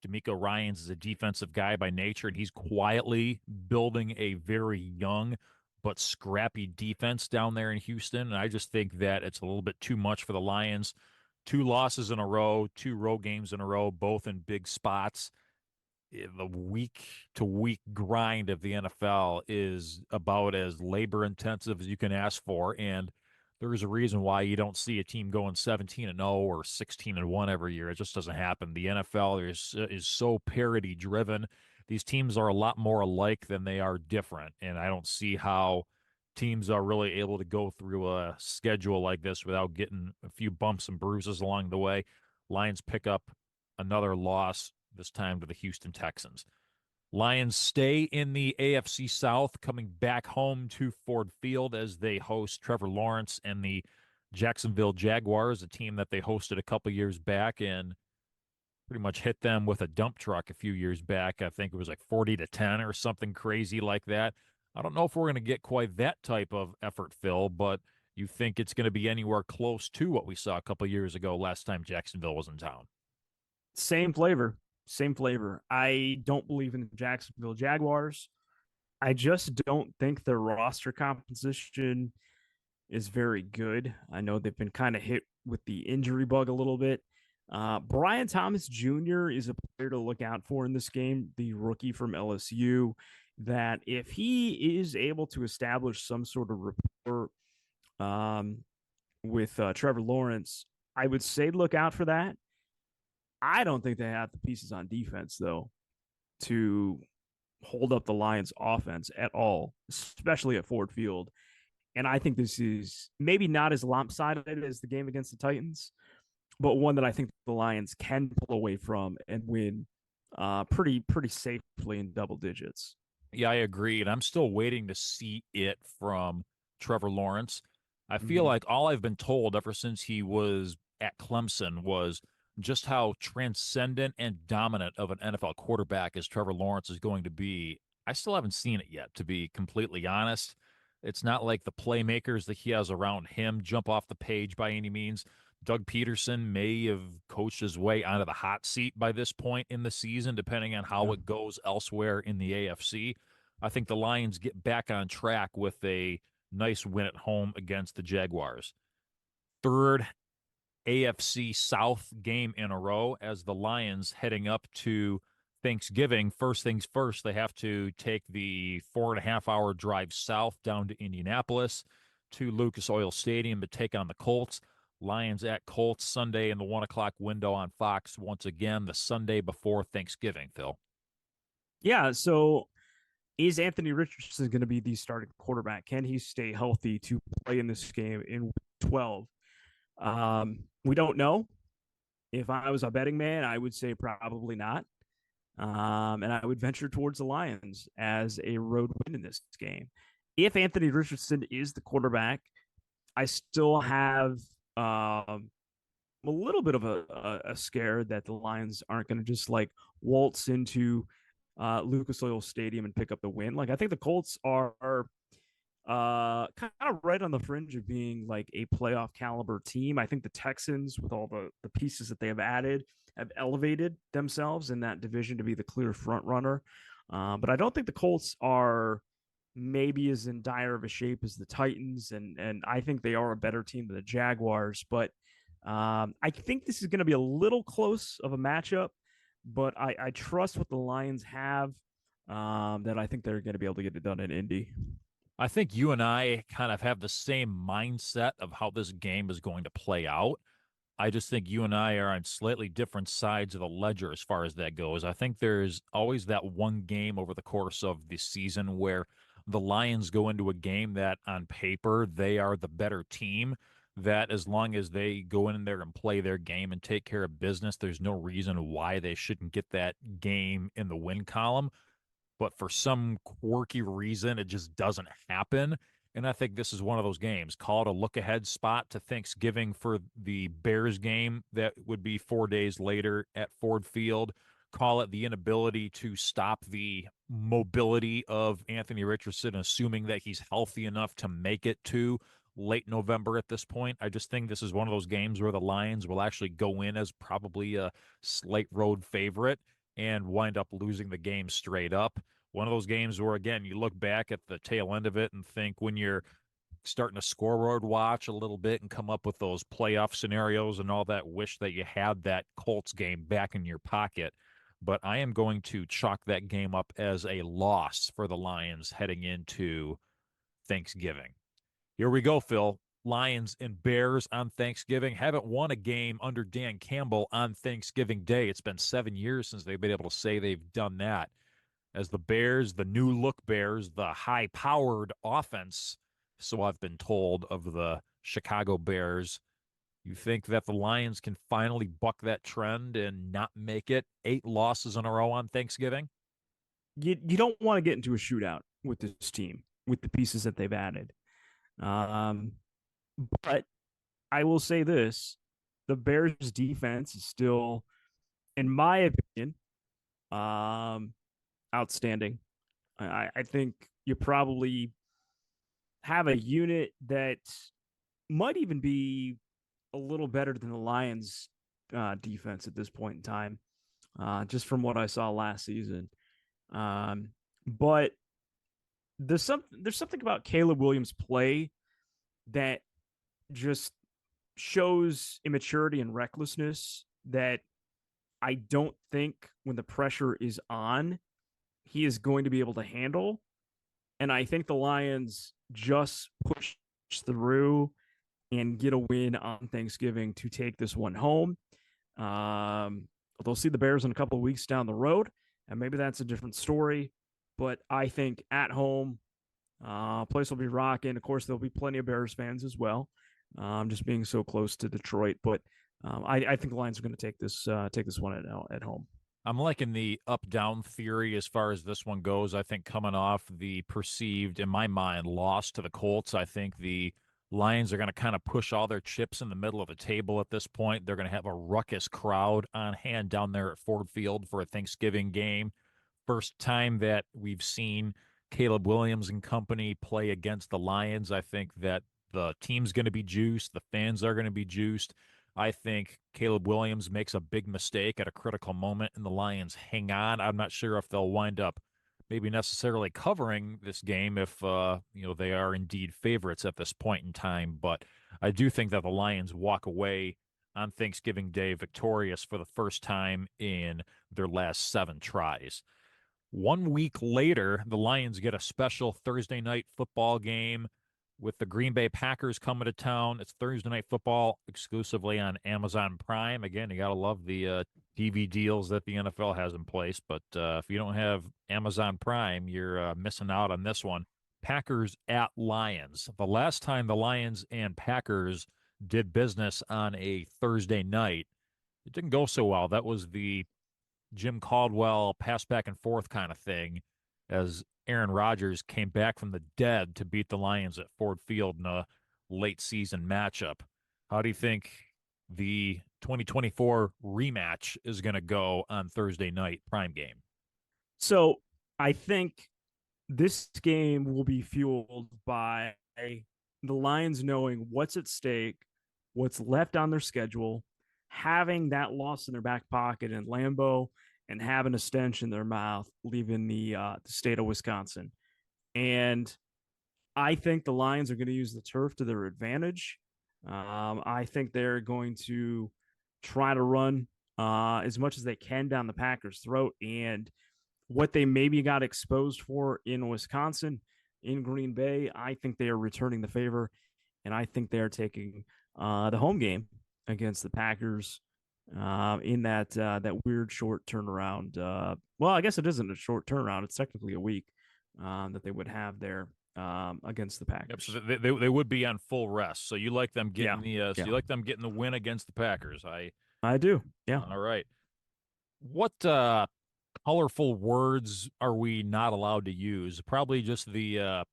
D'Amico Ryans is a defensive guy by nature, and he's quietly building a very young but scrappy defense down there in Houston. And I just think that it's a little bit too much for the Lions. 2 losses in a row, 2 road games in a row, both in big spots. The week to week grind of the NFL is about as labor intensive as you can ask for. And there is a reason why you don't see a team going 17-0 or 16-1 every year. It just doesn't happen. The NFL is so parity driven. These teams are a lot more alike than they are different. And I don't see how teams are really able to go through a schedule like this without getting a few bumps and bruises along the way. Lions pick up another loss, this time to the Houston Texans. Lions stay in the AFC South, coming back home to Ford Field as they host Trevor Lawrence and the Jacksonville Jaguars, a team that they hosted a couple years back and pretty much hit them with a dump truck a few years back. I think it was like 40-10 or something crazy like that. I don't know if we're going to get quite that type of effort, Phil, but you think it's going to be anywhere close to what we saw a couple years ago last time Jacksonville was in town? Same flavor. Same flavor. I don't believe in the Jacksonville Jaguars. I just don't think their roster composition is very good. I know they've been kind of hit with the injury bug a little bit. Brian Thomas Jr. is a player to look out for in this game, the rookie from LSU, that if he is able to establish some sort of rapport with Trevor Lawrence, I would say look out for that. I don't think they have the pieces on defense, though, to hold up the Lions' offense at all, especially at Ford Field. And I think this is maybe not as lopsided as the game against the Titans, but one that I think the Lions can pull away from and win pretty safely in double digits. Yeah, I agree. And I'm still waiting to see it from Trevor Lawrence. I feel like all I've been told ever since he was at Clemson was just how transcendent and dominant of an NFL quarterback as Trevor Lawrence is going to be. I still haven't seen it yet, to be completely honest. It's not like the playmakers that he has around him jump off the page by any means. Doug Peterson may have coached his way onto the hot seat by this point in the season, depending on how it goes elsewhere in the AFC. I think the Lions get back on track with a nice win at home against the Jaguars. Third AFC South game in a row as the Lions heading up to Thanksgiving. First things first, they have to take the 4.5-hour drive south down to Indianapolis to Lucas Oil Stadium to take on the Colts. Lions at Colts Sunday in the 1 o'clock window on Fox once again, the Sunday before Thanksgiving, Phil. Yeah, so is Anthony Richardson going to be the starting quarterback? Can he stay healthy to play in this game in week 12? We don't know. If I was a betting man, I would say probably not. And I would venture towards the Lions as a road win in this game. If Anthony Richardson is the quarterback, I still have a little bit of a scare that the Lions aren't going to just like waltz into Lucas Oil Stadium and pick up the win. Like I think the Colts are kind of right on the fringe of being like a playoff caliber team. I think the Texans, with all the pieces that they have added, have elevated themselves in that division to be the clear front runner. But I don't think the Colts are maybe as in dire of a shape as the Titans, and I think they are a better team than the Jaguars. But I think this is going to be a little close of a matchup, but I trust what the Lions have, that I think they're going to be able to get it done in Indy. I think you and I kind of have the same mindset of how this game is going to play out. I just think you and I are on slightly different sides of the ledger as far as that goes. I think there's always that one game over the course of the season where the Lions go into a game that on paper they are the better team, that as long as they go in there and play their game and take care of business, there's no reason why they shouldn't get that game in the win column. But for some quirky reason, it just doesn't happen. And I think this is one of those games. Call it a look-ahead spot to Thanksgiving for the Bears game that would be 4 days later at Ford Field. Call it the inability to stop the mobility of Anthony Richardson, assuming that he's healthy enough to make it to late November at this point. I just think this is one of those games where the Lions will actually go in as probably a slight road favorite and wind up losing the game straight up. One of those games where, again, you look back at the tail end of it and think when you're starting to scoreboard watch a little bit and come up with those playoff scenarios and all that, wish that you had that Colts game back in your pocket. But I am going to chalk that game up as a loss for the Lions heading into Thanksgiving. Here we go, Phil. Lions and Bears on Thanksgiving. Haven't won a game under Dan Campbell on Thanksgiving Day. It's been 7 years since they've been able to say they've done that. As the Bears, the new look Bears, the high-powered offense, so I've been told, of the Chicago Bears, You think that the Lions can finally buck that trend and not make it 8 losses in a row on Thanksgiving? You don't want to get into a shootout with this team with the pieces that they've added. Um, but I will say this: the Bears' defense is still, in my opinion, um, outstanding. I think you probably have a unit that might even be a little better than the Lions' defense at this point in time, just from what I saw last season. But there's something about Caleb Williams' play that just shows immaturity and recklessness that I don't think when the pressure is on, he is going to be able to handle. And I think the Lions just push through and get a win on Thanksgiving to take this one home. They'll see the Bears in a couple of weeks down the road, and maybe that's a different story. But I think at home, place will be rocking. Of course, there'll be plenty of Bears fans as well. Just being so close to Detroit, but I think the Lions are going to take this one at home. I'm liking the up-down theory as far as this one goes. I think coming off the perceived, in my mind, loss to the Colts, I think the Lions are going to kind of push all their chips in the middle of the table at this point. They're going to have a ruckus crowd on hand down there at Ford Field for a Thanksgiving game. First time that we've seen Caleb Williams and company play against the Lions. I think that the team's going to be juiced. The fans are going to be juiced. I think Caleb Williams makes a big mistake at a critical moment and the Lions hang on. I'm not sure if they'll wind up maybe necessarily covering this game if they are indeed favorites at this point in time, but I do think that the Lions walk away on Thanksgiving Day victorious for the first time in their last 7 tries. 1 week later, the Lions get a special Thursday night football game with the Green Bay Packers coming to town. It's Thursday night football exclusively on Amazon Prime. Again, you got to love the TV deals that the NFL has in place. But if you don't have Amazon Prime, you're missing out on this one. Packers at Lions. The last time the Lions and Packers did business on a Thursday night, it didn't go so well. That was the Jim Caldwell pass back and forth kind of thing as Aaron Rodgers came back from the dead to beat the Lions at Ford Field in a late season matchup. How do you think the 2024 rematch is going to go on Thursday night prime game? So I think this game will be fueled by the Lions knowing what's at stake, what's left on their schedule, having that loss in their back pocket in Lambeau, and having a stench in their mouth leaving the state of Wisconsin. And I think the Lions are going to use the turf to their advantage. I think they're going to try to run as much as they can down the Packers' throat. And what they maybe got exposed for in Wisconsin, in Green Bay, I think they are returning the favor. And I think they're taking the home game against the Packers in that weird short turnaround. Well, I guess it isn't a short turnaround; it's technically a week that they would have there against the Packers. Yep, so they would be on full rest. So you like them getting you like them getting the win against the Packers. I do. Yeah. All right. What colorful words are we not allowed to use? Probably just the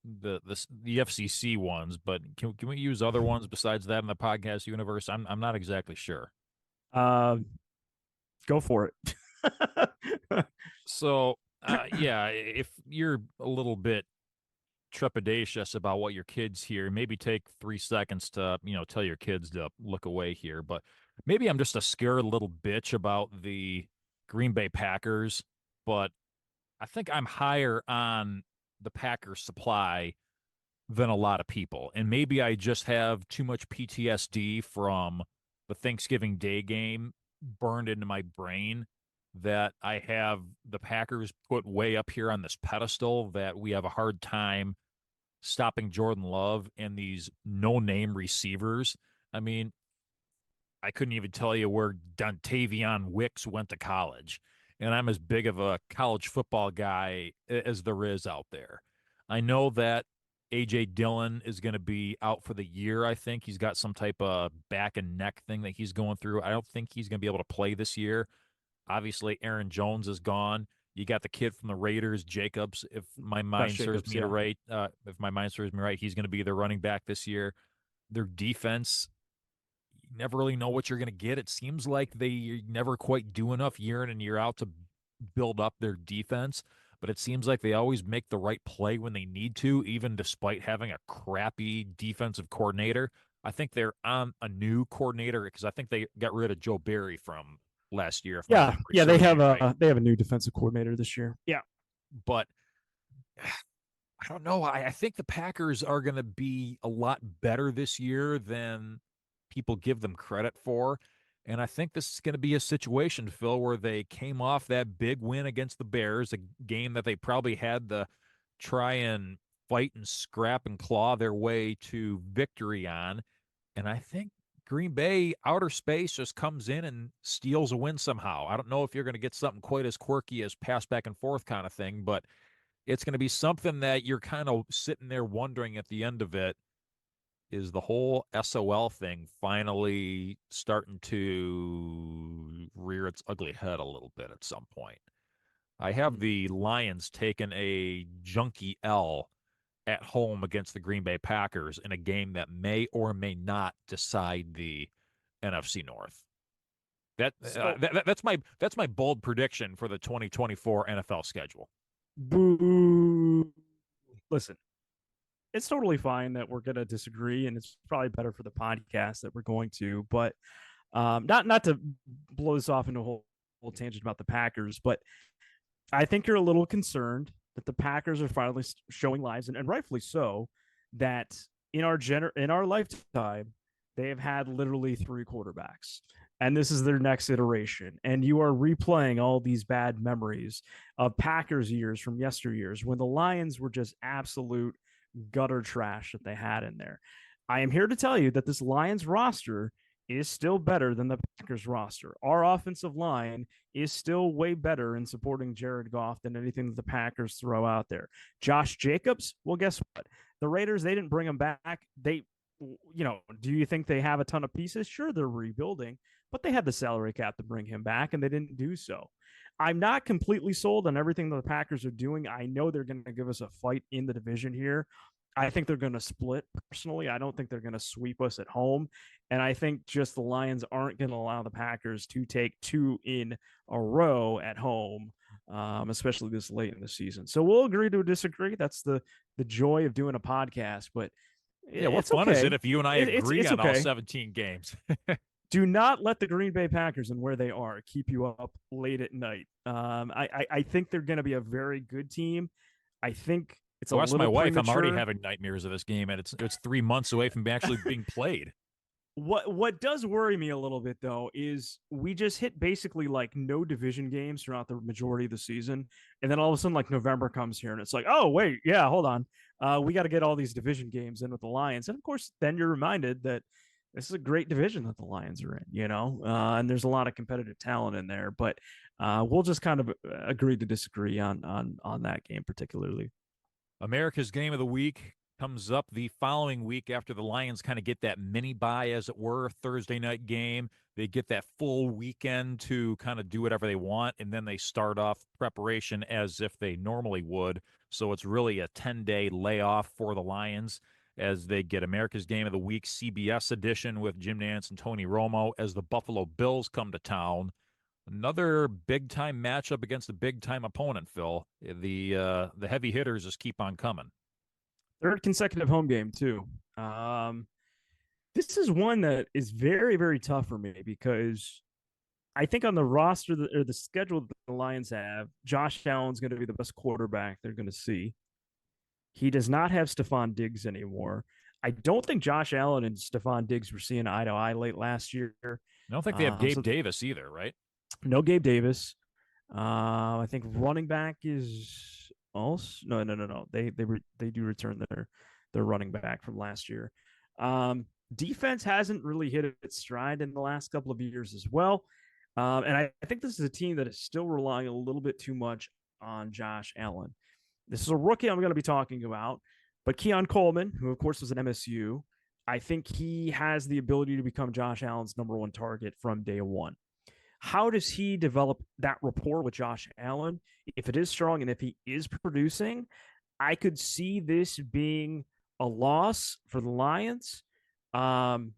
FCC ones, but can we use other ones besides that in the podcast universe? I'm not exactly sure. Go for it. So, yeah, if you're a little bit trepidatious about what your kids hear, maybe take 3 seconds to, tell your kids to look away here. But maybe I'm just a scared little bitch about the Green Bay Packers, but I think I'm higher on the Packers supply than a lot of people. And maybe I just have too much PTSD from the Thanksgiving Day game burned into my brain that I have the Packers put way up here on this pedestal that we have a hard time stopping Jordan Love and these no-name receivers. I mean, I couldn't even tell you where Dontavion Wicks went to college. And I'm as big of a college football guy as there is out there. I know that AJ Dillon is going to be out for the year. I think he's got some type of back and neck thing that he's going through. I don't think he's going to be able to play this year. Obviously, Aaron Jones is gone. You got the kid from the Raiders, Jacobs. If my mind serves Jacobs, me right, he's going to be their running back this year. Their defense, you never really know what you're going to get. It seems like they never quite do enough year in and year out to build up their defense, but it seems like they always make the right play when they need to, even despite having a crappy defensive coordinator. I think they're on a new coordinator because I think they got rid of Joe Barry from last year, if my Yeah, memory yeah, serves me right. they have a new defensive coordinator this year. Yeah, But I don't know. I think the Packers are going to be a lot better this year than people give them credit for. And I think this is going to be a situation, Phil, where they came off that big win against the Bears, a game that they probably had to try and fight and scrap and claw their way to victory on. And I think Green Bay outer space just comes in and steals a win somehow. I don't know if you're going to get something quite as quirky as pass back and forth kind of thing, but it's going to be something that you're kind of sitting there wondering at the end of it, is the whole SOL thing finally starting to rear its ugly head a little bit at some point. I have the Lions taking a junky L at home against the Green Bay Packers in a game that may or may not decide the NFC North. That's my bold prediction for the 2024 NFL schedule. boo. Listen, it's totally fine that we're going to disagree, and it's probably better for the podcast that we're going to. But not to blow this off into a whole tangent about the Packers, but I think you're a little concerned that the Packers are finally showing lives, and rightfully so, that in our lifetime they have had literally three quarterbacks, and this is their next iteration. And you are replaying all these bad memories of Packers years from yesteryears when the Lions were just absolute gutter trash that they had in there. I am here to tell you that this Lions roster is still better than the Packers roster. Our offensive line is still way better in supporting Jared Goff than anything that the Packers throw out there. Josh Jacobs, well, guess what? The Raiders, they didn't bring him back. Do you think they have a ton of pieces? Sure, they're rebuilding, but they had the salary cap to bring him back, and they didn't do so. I'm not completely sold on everything that the Packers are doing. I know they're going to give us a fight in the division here. I think they're going to split personally. I don't think they're going to sweep us at home. And I think just the Lions aren't going to allow the Packers to take two in a row at home, especially this late in the season. So we'll agree to disagree. That's the joy of doing a podcast. But yeah, what fun is it if you and I agree on all 17 games? Do not let the Green Bay Packers and where they are keep you up late at night. I think they're going to be a very good team. I think it's a little my wife. premature. I'm already having nightmares of this game, and it's 3 months away from actually being played. What does worry me a little bit though is we just hit basically like no division games throughout the majority of the season, and then all of a sudden like November comes here and it's like, oh wait, yeah, hold on, we got to get all these division games in with the Lions, and of course then you're reminded that this is a great division that the Lions are in, and there's a lot of competitive talent in there, but we'll just kind of agree to disagree on that game particularly. America's Game of the Week comes up the following week after the Lions kind of get that mini bye, as it were, Thursday night game. They get that full weekend to kind of do whatever they want, and then they start off preparation as if they normally would. So it's really a 10-day layoff for the Lions as they get America's Game of the Week CBS edition with Jim Nantz and Tony Romo as the Buffalo Bills come to town. Another big-time matchup against a big-time opponent, Phil. The heavy hitters just keep on coming. Third consecutive home game, too. This is one that is very, very tough for me because I think on the roster or the schedule that the Lions have, Josh Allen's going to be the best quarterback they're going to see. He does not have Stephon Diggs anymore. I don't think Josh Allen and Stephon Diggs were seeing eye to eye late last year. I don't think they have Gabe Davis either, right? No Gabe Davis. I think running back is also no. They do return their running back from last year. Defense hasn't really hit its stride in the last couple of years as well. And I think this is a team that is still relying a little bit too much on Josh Allen. This is a rookie I'm going to be talking about. But Keon Coleman, who of course was an MSU, I think he has the ability to become Josh Allen's number one target from day one. How does he develop that rapport with Josh Allen? If it is strong and if he is producing, I could see this being a loss for the Lions. Um,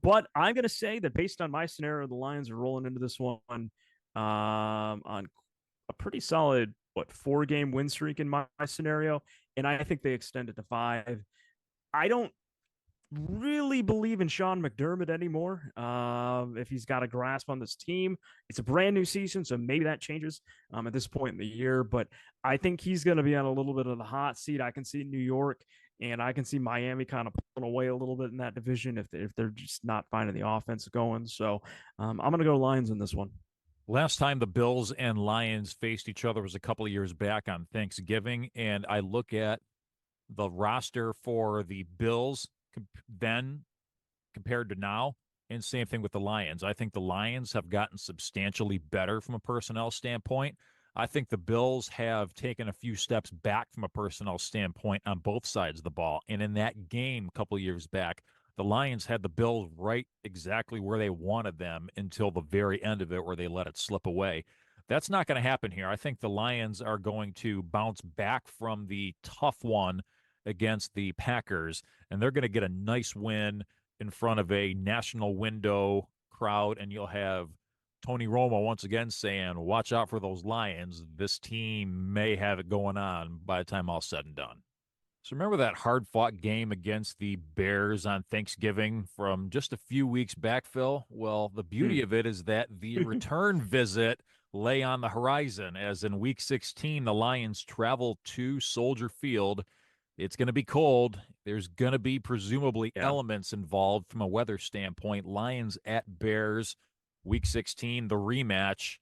but I'm going to say that based on my scenario, the Lions are rolling into this one on a pretty solid, 4-game win streak in my scenario. And I think they extend it to 5. I don't really believe in Sean McDermott anymore. If he's got a grasp on this team, it's a brand new season, so maybe that changes at this point in the year. But I think he's going to be on a little bit of the hot seat. I can see New York and I can see Miami kind of pulling away a little bit in that division if they're just not finding the offense going. So I'm going to go Lions in this one. Last time the Bills and Lions faced each other was a couple of years back on Thanksgiving, and I look at the roster for the Bills then compared to now, and same thing with the Lions. I think the Lions have gotten substantially better from a personnel standpoint. I think the Bills have taken a few steps back from a personnel standpoint on both sides of the ball. And in that game a couple of years back, the Lions had the Bills right exactly where they wanted them until the very end of it, where they let it slip away. That's not going to happen here. I think the Lions are going to bounce back from the tough one against the Packers, and they're going to get a nice win in front of a national window crowd, and you'll have Tony Romo once again saying, watch out for those Lions. This team may have it going on by the time all's said and done. So remember that hard-fought game against the Bears on Thanksgiving from just a few weeks back, Phil? Well, the beauty of it is that the return visit lay on the horizon, as in Week 16, the Lions travel to Soldier Field. It's going to be cold. There's going to be presumably elements involved from a weather standpoint. Lions at Bears, Week 16, the rematch.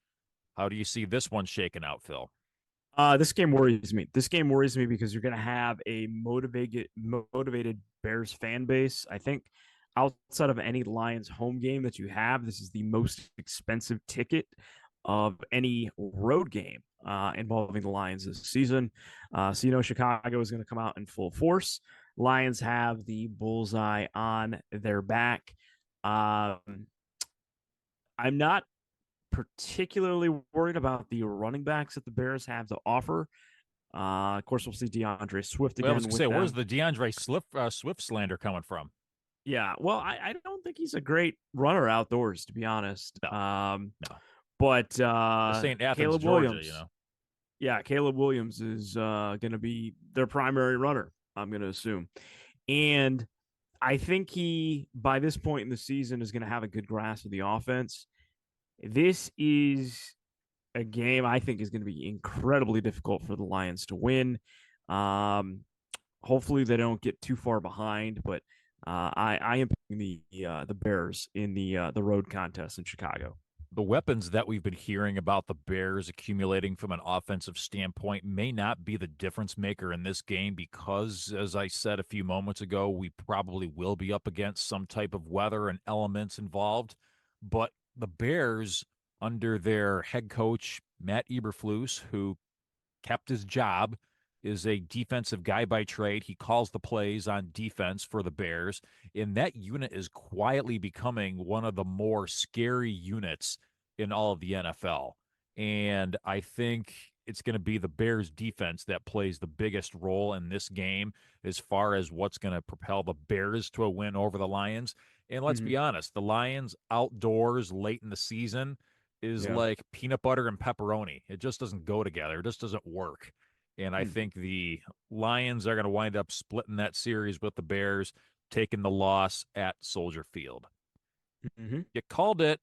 How do you see this one shaking out, Phil? This game worries me. This game worries me because you're going to have a motivated Bears fan base. I think outside of any Lions home game that you have, this is the most expensive ticket of any road game involving the Lions this season. So Chicago is going to come out in full force. Lions have the bullseye on their back. I'm not particularly worried about the running backs that the Bears have to offer. Of course, we'll see DeAndre Swift again. Well, I was going to say, them. where's the DeAndre Swift slander coming from? Yeah, well, I don't think he's a great runner outdoors, to be honest. No. But this ain't Athens, Caleb Georgia, Williams, you know. Yeah, Caleb Williams is going to be their primary runner, I'm going to assume. And I think he, by this point in the season, is going to have a good grasp of the offense. This is a game I think is going to be incredibly difficult for the Lions to win. Hopefully they don't get too far behind, but I am picking the Bears in the road contest in Chicago. The weapons that we've been hearing about the Bears accumulating from an offensive standpoint may not be the difference maker in this game because, as I said a few moments ago, we probably will be up against some type of weather and elements involved. But the Bears, under their head coach, Matt Eberflus, who kept his job, is a defensive guy by trade. He calls the plays on defense for the Bears, and that unit is quietly becoming one of the more scary units in all of the NFL. And I think it's going to be the Bears defense that plays the biggest role in this game as far as what's going to propel the Bears to a win over the Lions. And let's be honest, the Lions outdoors late in the season is like peanut butter and pepperoni. It just doesn't go together. It just doesn't work. And I think the Lions are going to wind up splitting that series with the Bears, taking the loss at Soldier Field. You called it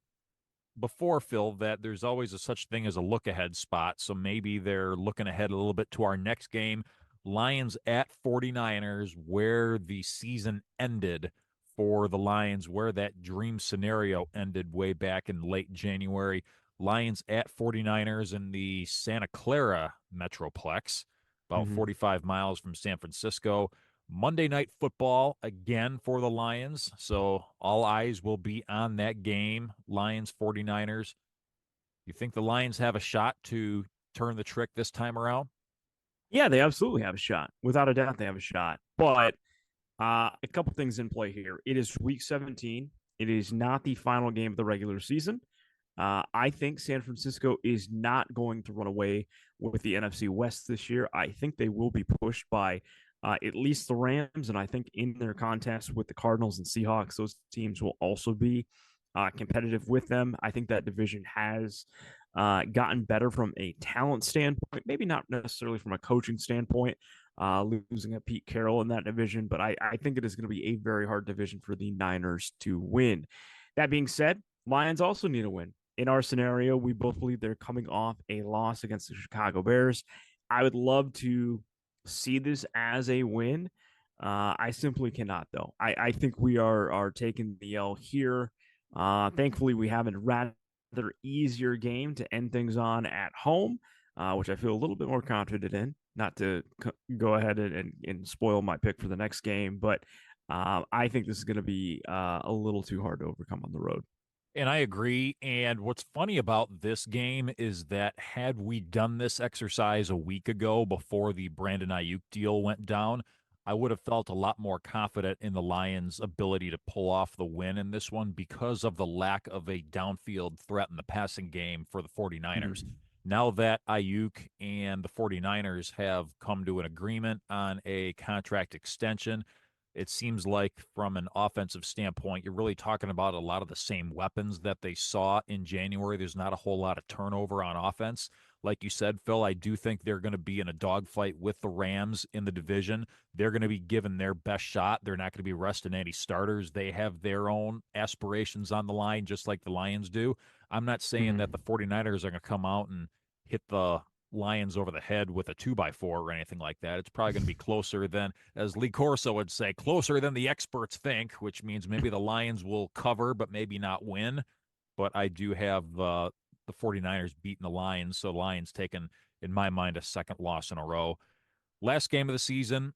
before, Phil, that there's always a such thing as a look-ahead spot. So maybe they're looking ahead a little bit to our next game. Lions at 49ers, where the season ended for the Lions, where that dream scenario ended way back in late January. Lions at 49ers in the Santa Clara Metroplex, about 45 miles from San Francisco. Monday Night Football again for the Lions, so all eyes will be on that game, Lions 49ers. You think the Lions have a shot to turn the trick this time around? Yeah, they absolutely have a shot. Without a doubt, they have a shot. But a couple things in play here. It is week 17. It is not the final game of the regular season. I think San Francisco is not going to run away with the NFC West this year. I think they will be pushed by at least the Rams, and I think in their contest with the Cardinals and Seahawks, those teams will also be competitive with them. I think that division has gotten better from a talent standpoint, maybe not necessarily from a coaching standpoint. Losing a Pete Carroll in that division, but I think it is going to be a very hard division for the Niners to win. That being said, Lions also need a win. In our scenario, we both believe they're coming off a loss against the Chicago Bears. I would love to see this as a win. I simply cannot, though. I think we are taking the L here. Thankfully, we have a rather easier game to end things on at home, which I feel a little bit more confident in. Not to go ahead and spoil my pick for the next game, but I think this is going to be a little too hard to overcome on the road. And I agree. And what's funny about this game is that had we done this exercise a week ago before the Brandon Ayuk deal went down, I would have felt a lot more confident in the Lions' ability to pull off the win in this one because of the lack of a downfield threat in the passing game for the 49ers. Mhm. Now that Ayuk and the 49ers have come to an agreement on a contract extension, it seems like from an offensive standpoint, you're really talking about a lot of the same weapons that they saw in January. There's not a whole lot of turnover on offense. Like you said, Phil, I do think they're going to be in a dogfight with the Rams in the division. They're going to be given their best shot. They're not going to be resting any starters. They have their own aspirations on the line, just like the Lions do. I'm not saying that the Mhm. 49ers are going to come out and hit the Lions over the head with a 2x4 or anything like that. It's probably going to be closer than, as Lee Corso would say, closer than the experts think, which means maybe the Lions will cover, but maybe not win. But I do have the 49ers beating the Lions, so Lions taking, in my mind, a second loss in a row. Last game of the season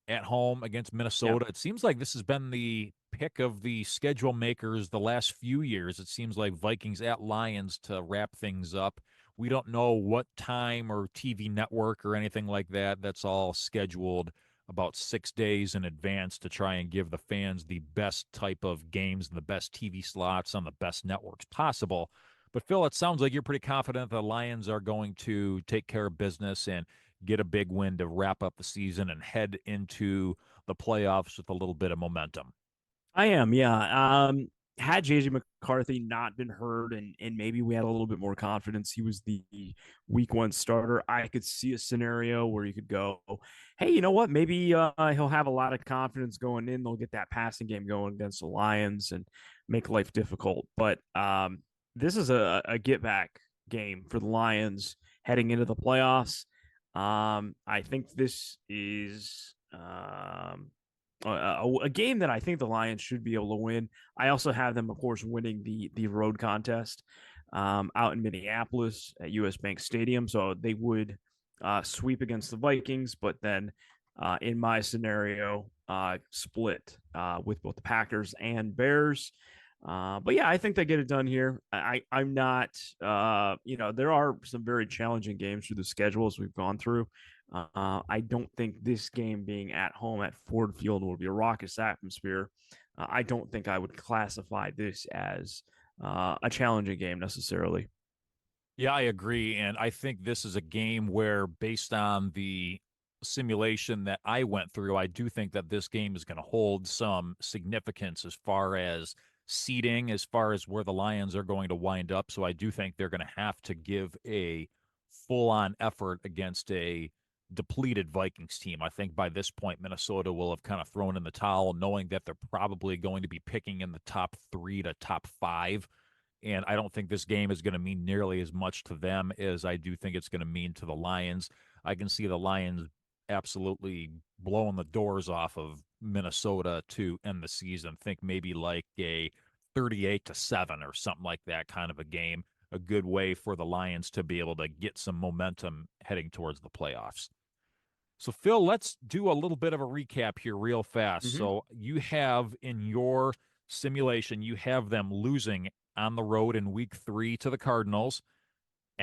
at home against Yeah. Minnesota. It seems like this has been the pick of the schedule makers the last few years. It seems like Vikings at Lions to wrap things up. We don't know what time or TV network or anything like that. That's all scheduled about 6 days in advance to try and give the fans the best type of games and the best TV slots on the best networks possible. But Phil, it sounds like you're pretty confident the Lions are going to take care of business and get a big win to wrap up the season and head into the playoffs with a little bit of momentum. I am, yeah. Had JJ McCarthy not been hurt and maybe we had a little bit more confidence, he was the week one starter. I could see a scenario where you could go, hey, you know what? Maybe he'll have a lot of confidence going in. They'll get that passing game going against the Lions and make life difficult. But this is a get back game for the Lions heading into the playoffs. I think this is a game that I think the Lions should be able to win. I also have them, of course, winning the road contest out in Minneapolis at US Bank Stadium. So they would sweep against the Vikings, but then in my scenario, split with both the Packers and Bears. But yeah, I think they get it done here. I'm not, there are some very challenging games through the schedule as we've gone through. I don't think this game being at home at Ford Field will be a raucous atmosphere. I don't think I would classify this as a challenging game necessarily. Yeah, I agree. And I think this is a game where, based on the simulation that I went through, I do think that this game is going to hold some significance as far as seeding, as far as where the Lions are going to wind up. So I do think they're going to have to give a full on effort against a depleted Vikings team. I think by this point, Minnesota will have kind of thrown in the towel, knowing that they're probably going to be picking in the top 3 to top 5, and I don't think this game is going to mean nearly as much to them as I do think it's going to mean to the Lions. I can see the Lions absolutely blowing the doors off of Minnesota to end the season. Think maybe like a 38-7 or something like that kind of a game. A good way for the Lions to be able to get some momentum heading towards the playoffs. So, Phil, let's do a little bit of a recap here, real fast. Mm-hmm. So, you have in your simulation, you have them losing on the road in week 3 to the Cardinals,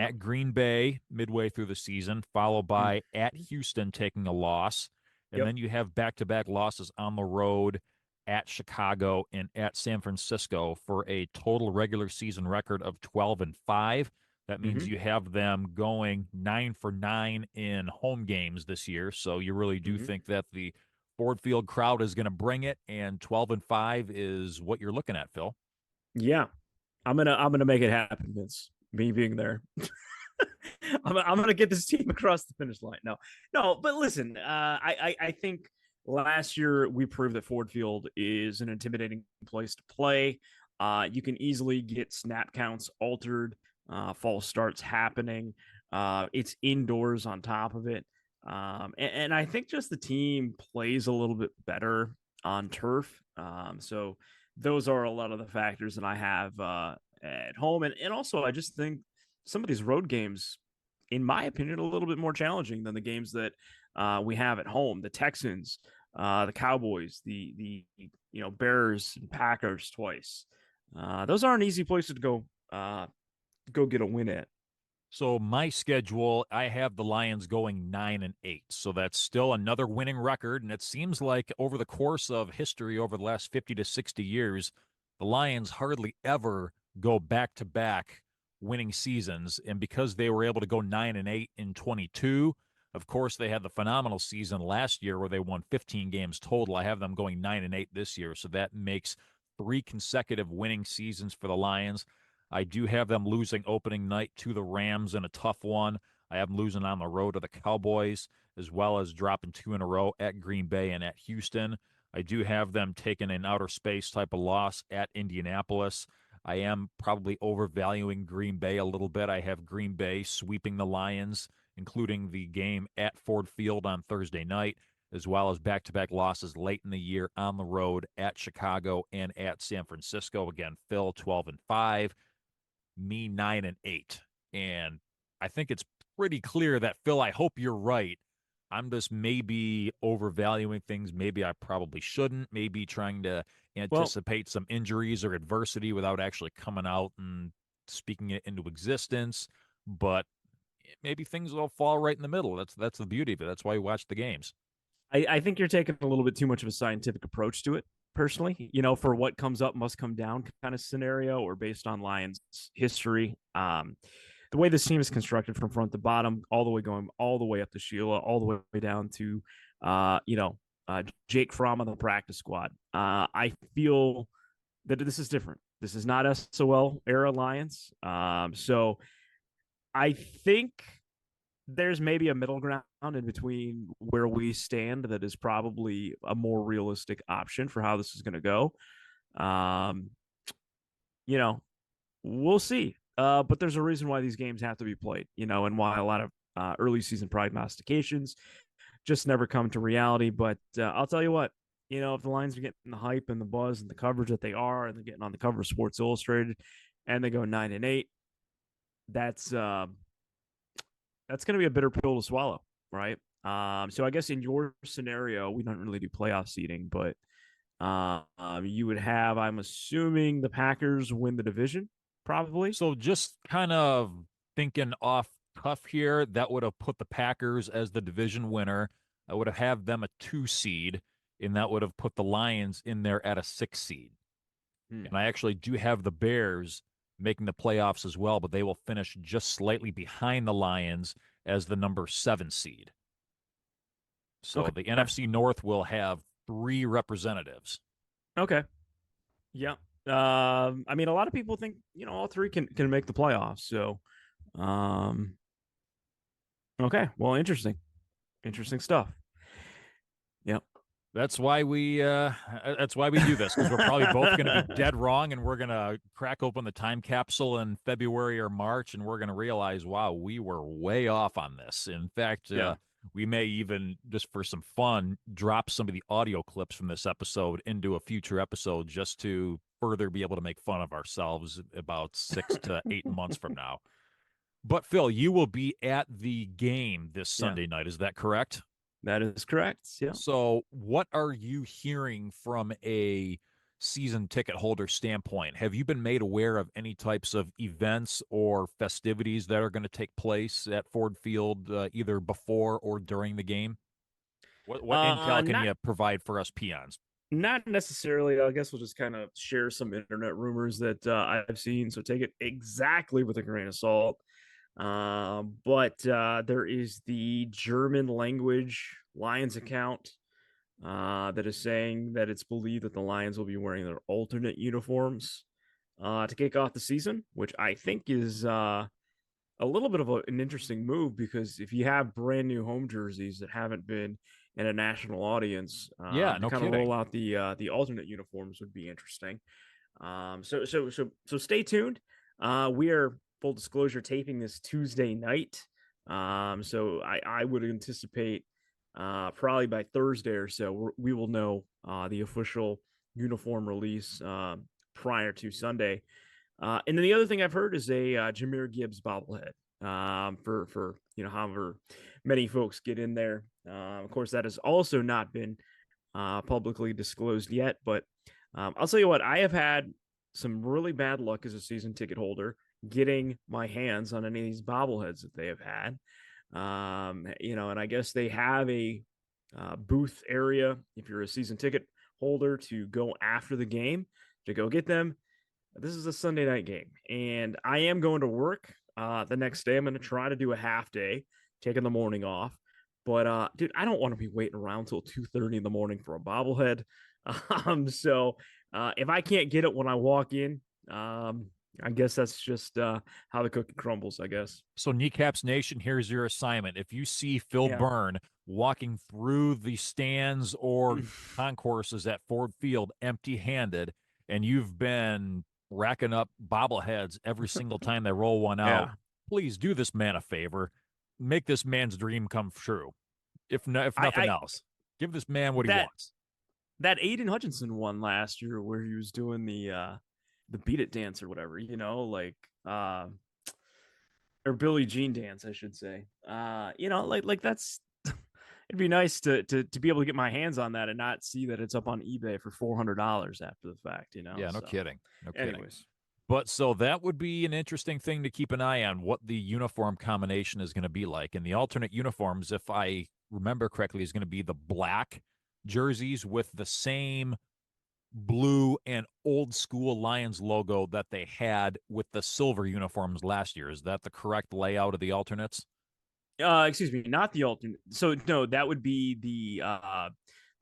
at Green Bay midway through the season, followed by at Houston taking a loss. And Yep. then you have back-to-back losses on the road at Chicago and at San Francisco for a total regular season record of 12-5. That means you have them going 9 for 9 in home games this year. So you really do think that the Ford Field crowd is going to bring it, and 12-5 is what you're looking at, Phil. Yeah, I'm gonna make it happen, Vince. Me being there. I'm gonna get this team across the finish line. No, but listen, I think last year we proved that Ford Field is an intimidating place to play. You can easily get snap counts altered, false starts happening. It's indoors on top of it, and I think just the team plays a little bit better on turf. So those are a lot of the factors that I have at home, and also I just think some of these road games, in my opinion, a little bit more challenging than the games that we have at home. The Texans, the Cowboys, the Bears and Packers twice. Those aren't easy places to go get a win at. So my schedule, I have the Lions going 9-8. So that's still another winning record. And it seems like over the course of history, over the last 50 to 60 years, the Lions hardly ever go back to back winning seasons. And because they were able to go 9-8 in 22, of course, they had the phenomenal season last year where they won 15 games total. I have them going 9-8 this year. So that makes 3 consecutive winning seasons for the Lions. I do have them losing opening night to the Rams in a tough one. I have them losing on the road to the Cowboys, as well as dropping 2 in a row at Green Bay and at Houston. I do have them taking an outer space type of loss at Indianapolis. I am probably overvaluing Green Bay a little bit. I have Green Bay sweeping the Lions, including the game at Ford Field on Thursday night, as well as back-to-back losses late in the year on the road at Chicago and at San Francisco. Again, Phil 12-5. Me 9-8. And I think it's pretty clear that, Phil, I hope you're right. I'm just maybe overvaluing things. Maybe I probably shouldn't. Maybe trying to anticipate some injuries or adversity without actually coming out and speaking it into existence. But maybe things will fall right in the middle. That's the beauty of it. That's why you watch the games. I think you're taking a little bit too much of a scientific approach to it, personally. For what comes up must come down kind of scenario, or based on Lions history. The way this team is constructed from front to bottom, all the way going all the way up to Sheila, all the way down to Jake Fromm on the practice squad. I feel that this is different. This is not SOL era Lions. So I think there's maybe a middle ground in between where we stand that is probably a more realistic option for how this is going to go. We'll see. But there's a reason why these games have to be played, and why a lot of early season prognostications just never come to reality. But I'll tell you what, if the Lions are getting the hype and the buzz and the coverage that they are, and they're getting on the cover of Sports Illustrated, and they go 9-8, that's going to be a bitter pill to swallow, right? So I guess in your scenario, we don't really do playoff seeding, but you would have, I'm assuming, the Packers win the division, probably. So just kind of thinking off cuff here, that would have put the Packers as the division winner. I would have had them a 2 seed, and that would have put the Lions in there at a 6 seed. And I actually do have the Bears making the playoffs as well, but they will finish just slightly behind the Lions as the number 7 seed. So Okay. the NFC North will have 3 representatives. Okay. Yeah. I mean, a lot of people think, all 3 can make the playoffs. So, okay. Well, interesting stuff. Yep. That's why we do this, because we're probably both going to be dead wrong, and we're going to crack open the time capsule in February or March, and we're going to realize, wow, we were way off on this. In fact, we may even, just for some fun, drop some of the audio clips from this episode into a future episode just to further be able to make fun of ourselves about 6 to 8 months from now. But Phil, you will be at the game this Sunday night. Is that correct? That is correct. Yeah. So what are you hearing from a season ticket holder standpoint, have you been made aware of any types of events or festivities that are going to take place at Ford Field either before or during the game? What intel can Not you provide for us peons? not necessarily. I guess we'll just kind of share some internet rumors that I've seen. So take it exactly with a grain of salt. But there is the German language Lions account that is saying that it's believed that the Lions will be wearing their alternate uniforms to kick off the season, which I think is a little bit of an interesting move because if you have brand new home jerseys that haven't been in a national audience, Yeah, to no kind of kidding. roll out the alternate uniforms would be interesting. So stay tuned. We are full disclosure taping this Tuesday night. So I would anticipate probably by Thursday or so we will know the official uniform release prior to Sunday. And then the other thing I've heard is a Jameer Gibbs bobblehead for however many folks get in there. Of course, that has also not been publicly disclosed yet, but I'll tell you what, I have had some really bad luck as a season ticket holder getting my hands on any of these bobbleheads that they have had. And I guess they have a booth area if you're a season ticket holder to go after the game to go get them. This is a Sunday night game, and I am going to work the next day. I'm going to try to do a half day, taking the morning off. But dude, I don't want to be waiting around till 2:30 in the morning for a bobblehead. So if I can't get it when I walk in, I guess that's just how the cookie crumbles, I guess. So, Kneecaps Nation, here's your assignment. If you see Phil Yeah. Byrne walking through the stands or concourses at Ford Field empty handed, and you've been racking up bobbleheads every single time they roll one out, Yeah. please do this man a favor. Make this man's dream come true. If nothing I else, give this man what he that wants. that Aiden Hutchinson one last year where he was doing the beat it dance or whatever, like or Billie Jean dance, I should say. Like that's it'd be nice to be able to get my hands on that and not see that it's up on eBay for $400 after the fact, Yeah, no So, kidding. No kidding. anyways, But so that would be an interesting thing to keep an eye on, what the uniform combination is going to be like. And the alternate uniforms, if I remember correctly, is going to be the black jerseys with the same blue and old school Lions logo that they had with the silver uniforms last year. Is that the correct layout of the alternates? excuse me, not the alternate. So no, that would be the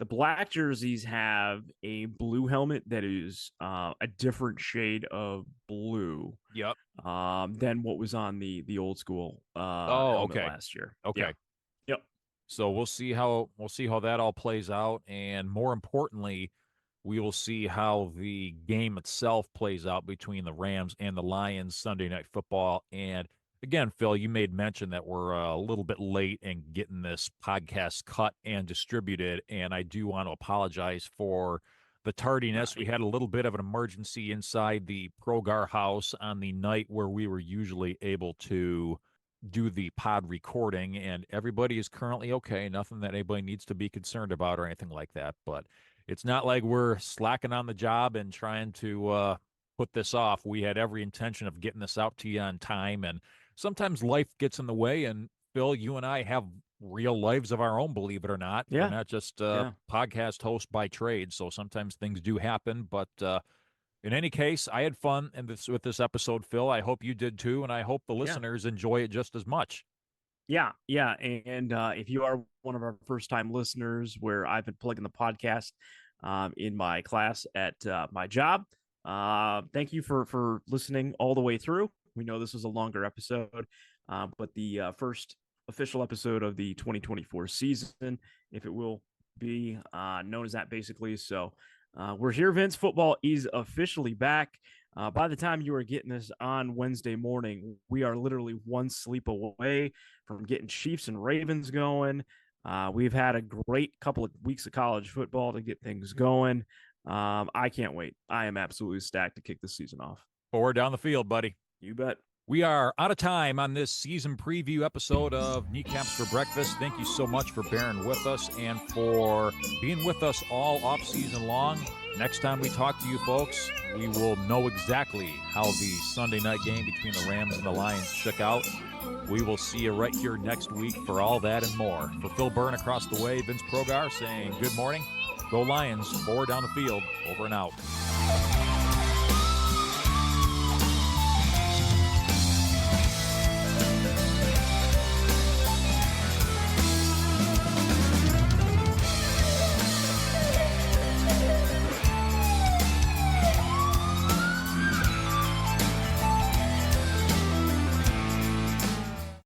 black jerseys have a blue helmet that is a different shade of blue Yep. than what was on the old school helmet okay. last year. Okay. Yeah. Yep. So we'll see how that all plays out, and more importantly, we will see how the game itself plays out between the Rams and the Lions Sunday Night Football. And again, Phil, you made mention that we're a little bit late in getting this podcast cut and distributed, and I do want to apologize for the tardiness. We had a little bit of an emergency inside the Progar house on the night where we were usually able to do the pod recording, and everybody is currently okay. Nothing that anybody needs to be concerned about or anything like that. But it's not like we're slacking on the job and trying to put this off. We had every intention of getting this out to you on time, and sometimes life gets in the way. And Phil, you and I have real lives of our own, believe it or not. Yeah. We're not just podcast hosts by trade, so sometimes things do happen. But in any case, I had fun with this episode, Phil. I hope you did too, and I hope the listeners enjoy it just as much. Yeah. And if you are one of our first-time listeners, where I've been plugging the podcast in my class at my job, thank you for listening all the way through. We know this was a longer episode, but the first official episode of the 2024 season, if it will be known as that, basically. So we're here, Vince. Football is officially back. By the time you are getting this on Wednesday morning, we are literally one sleep away from getting Chiefs and Ravens going. We've had a great couple of weeks of college football to get things going. I can't wait. I am absolutely stacked to kick the season off. Forward down the field, buddy. You bet. We are out of time on this season preview episode of Kneecaps for Breakfast. Thank you so much for bearing with us and for being with us all off season long. Next time we talk to you folks, we will know exactly how the Sunday night game between the Rams and the Lions shook out. We will see you right here next week for all that and more. For Phil Byrne across the way, Vince Progar saying good morning. Go Lions, 4 down the field, over and out.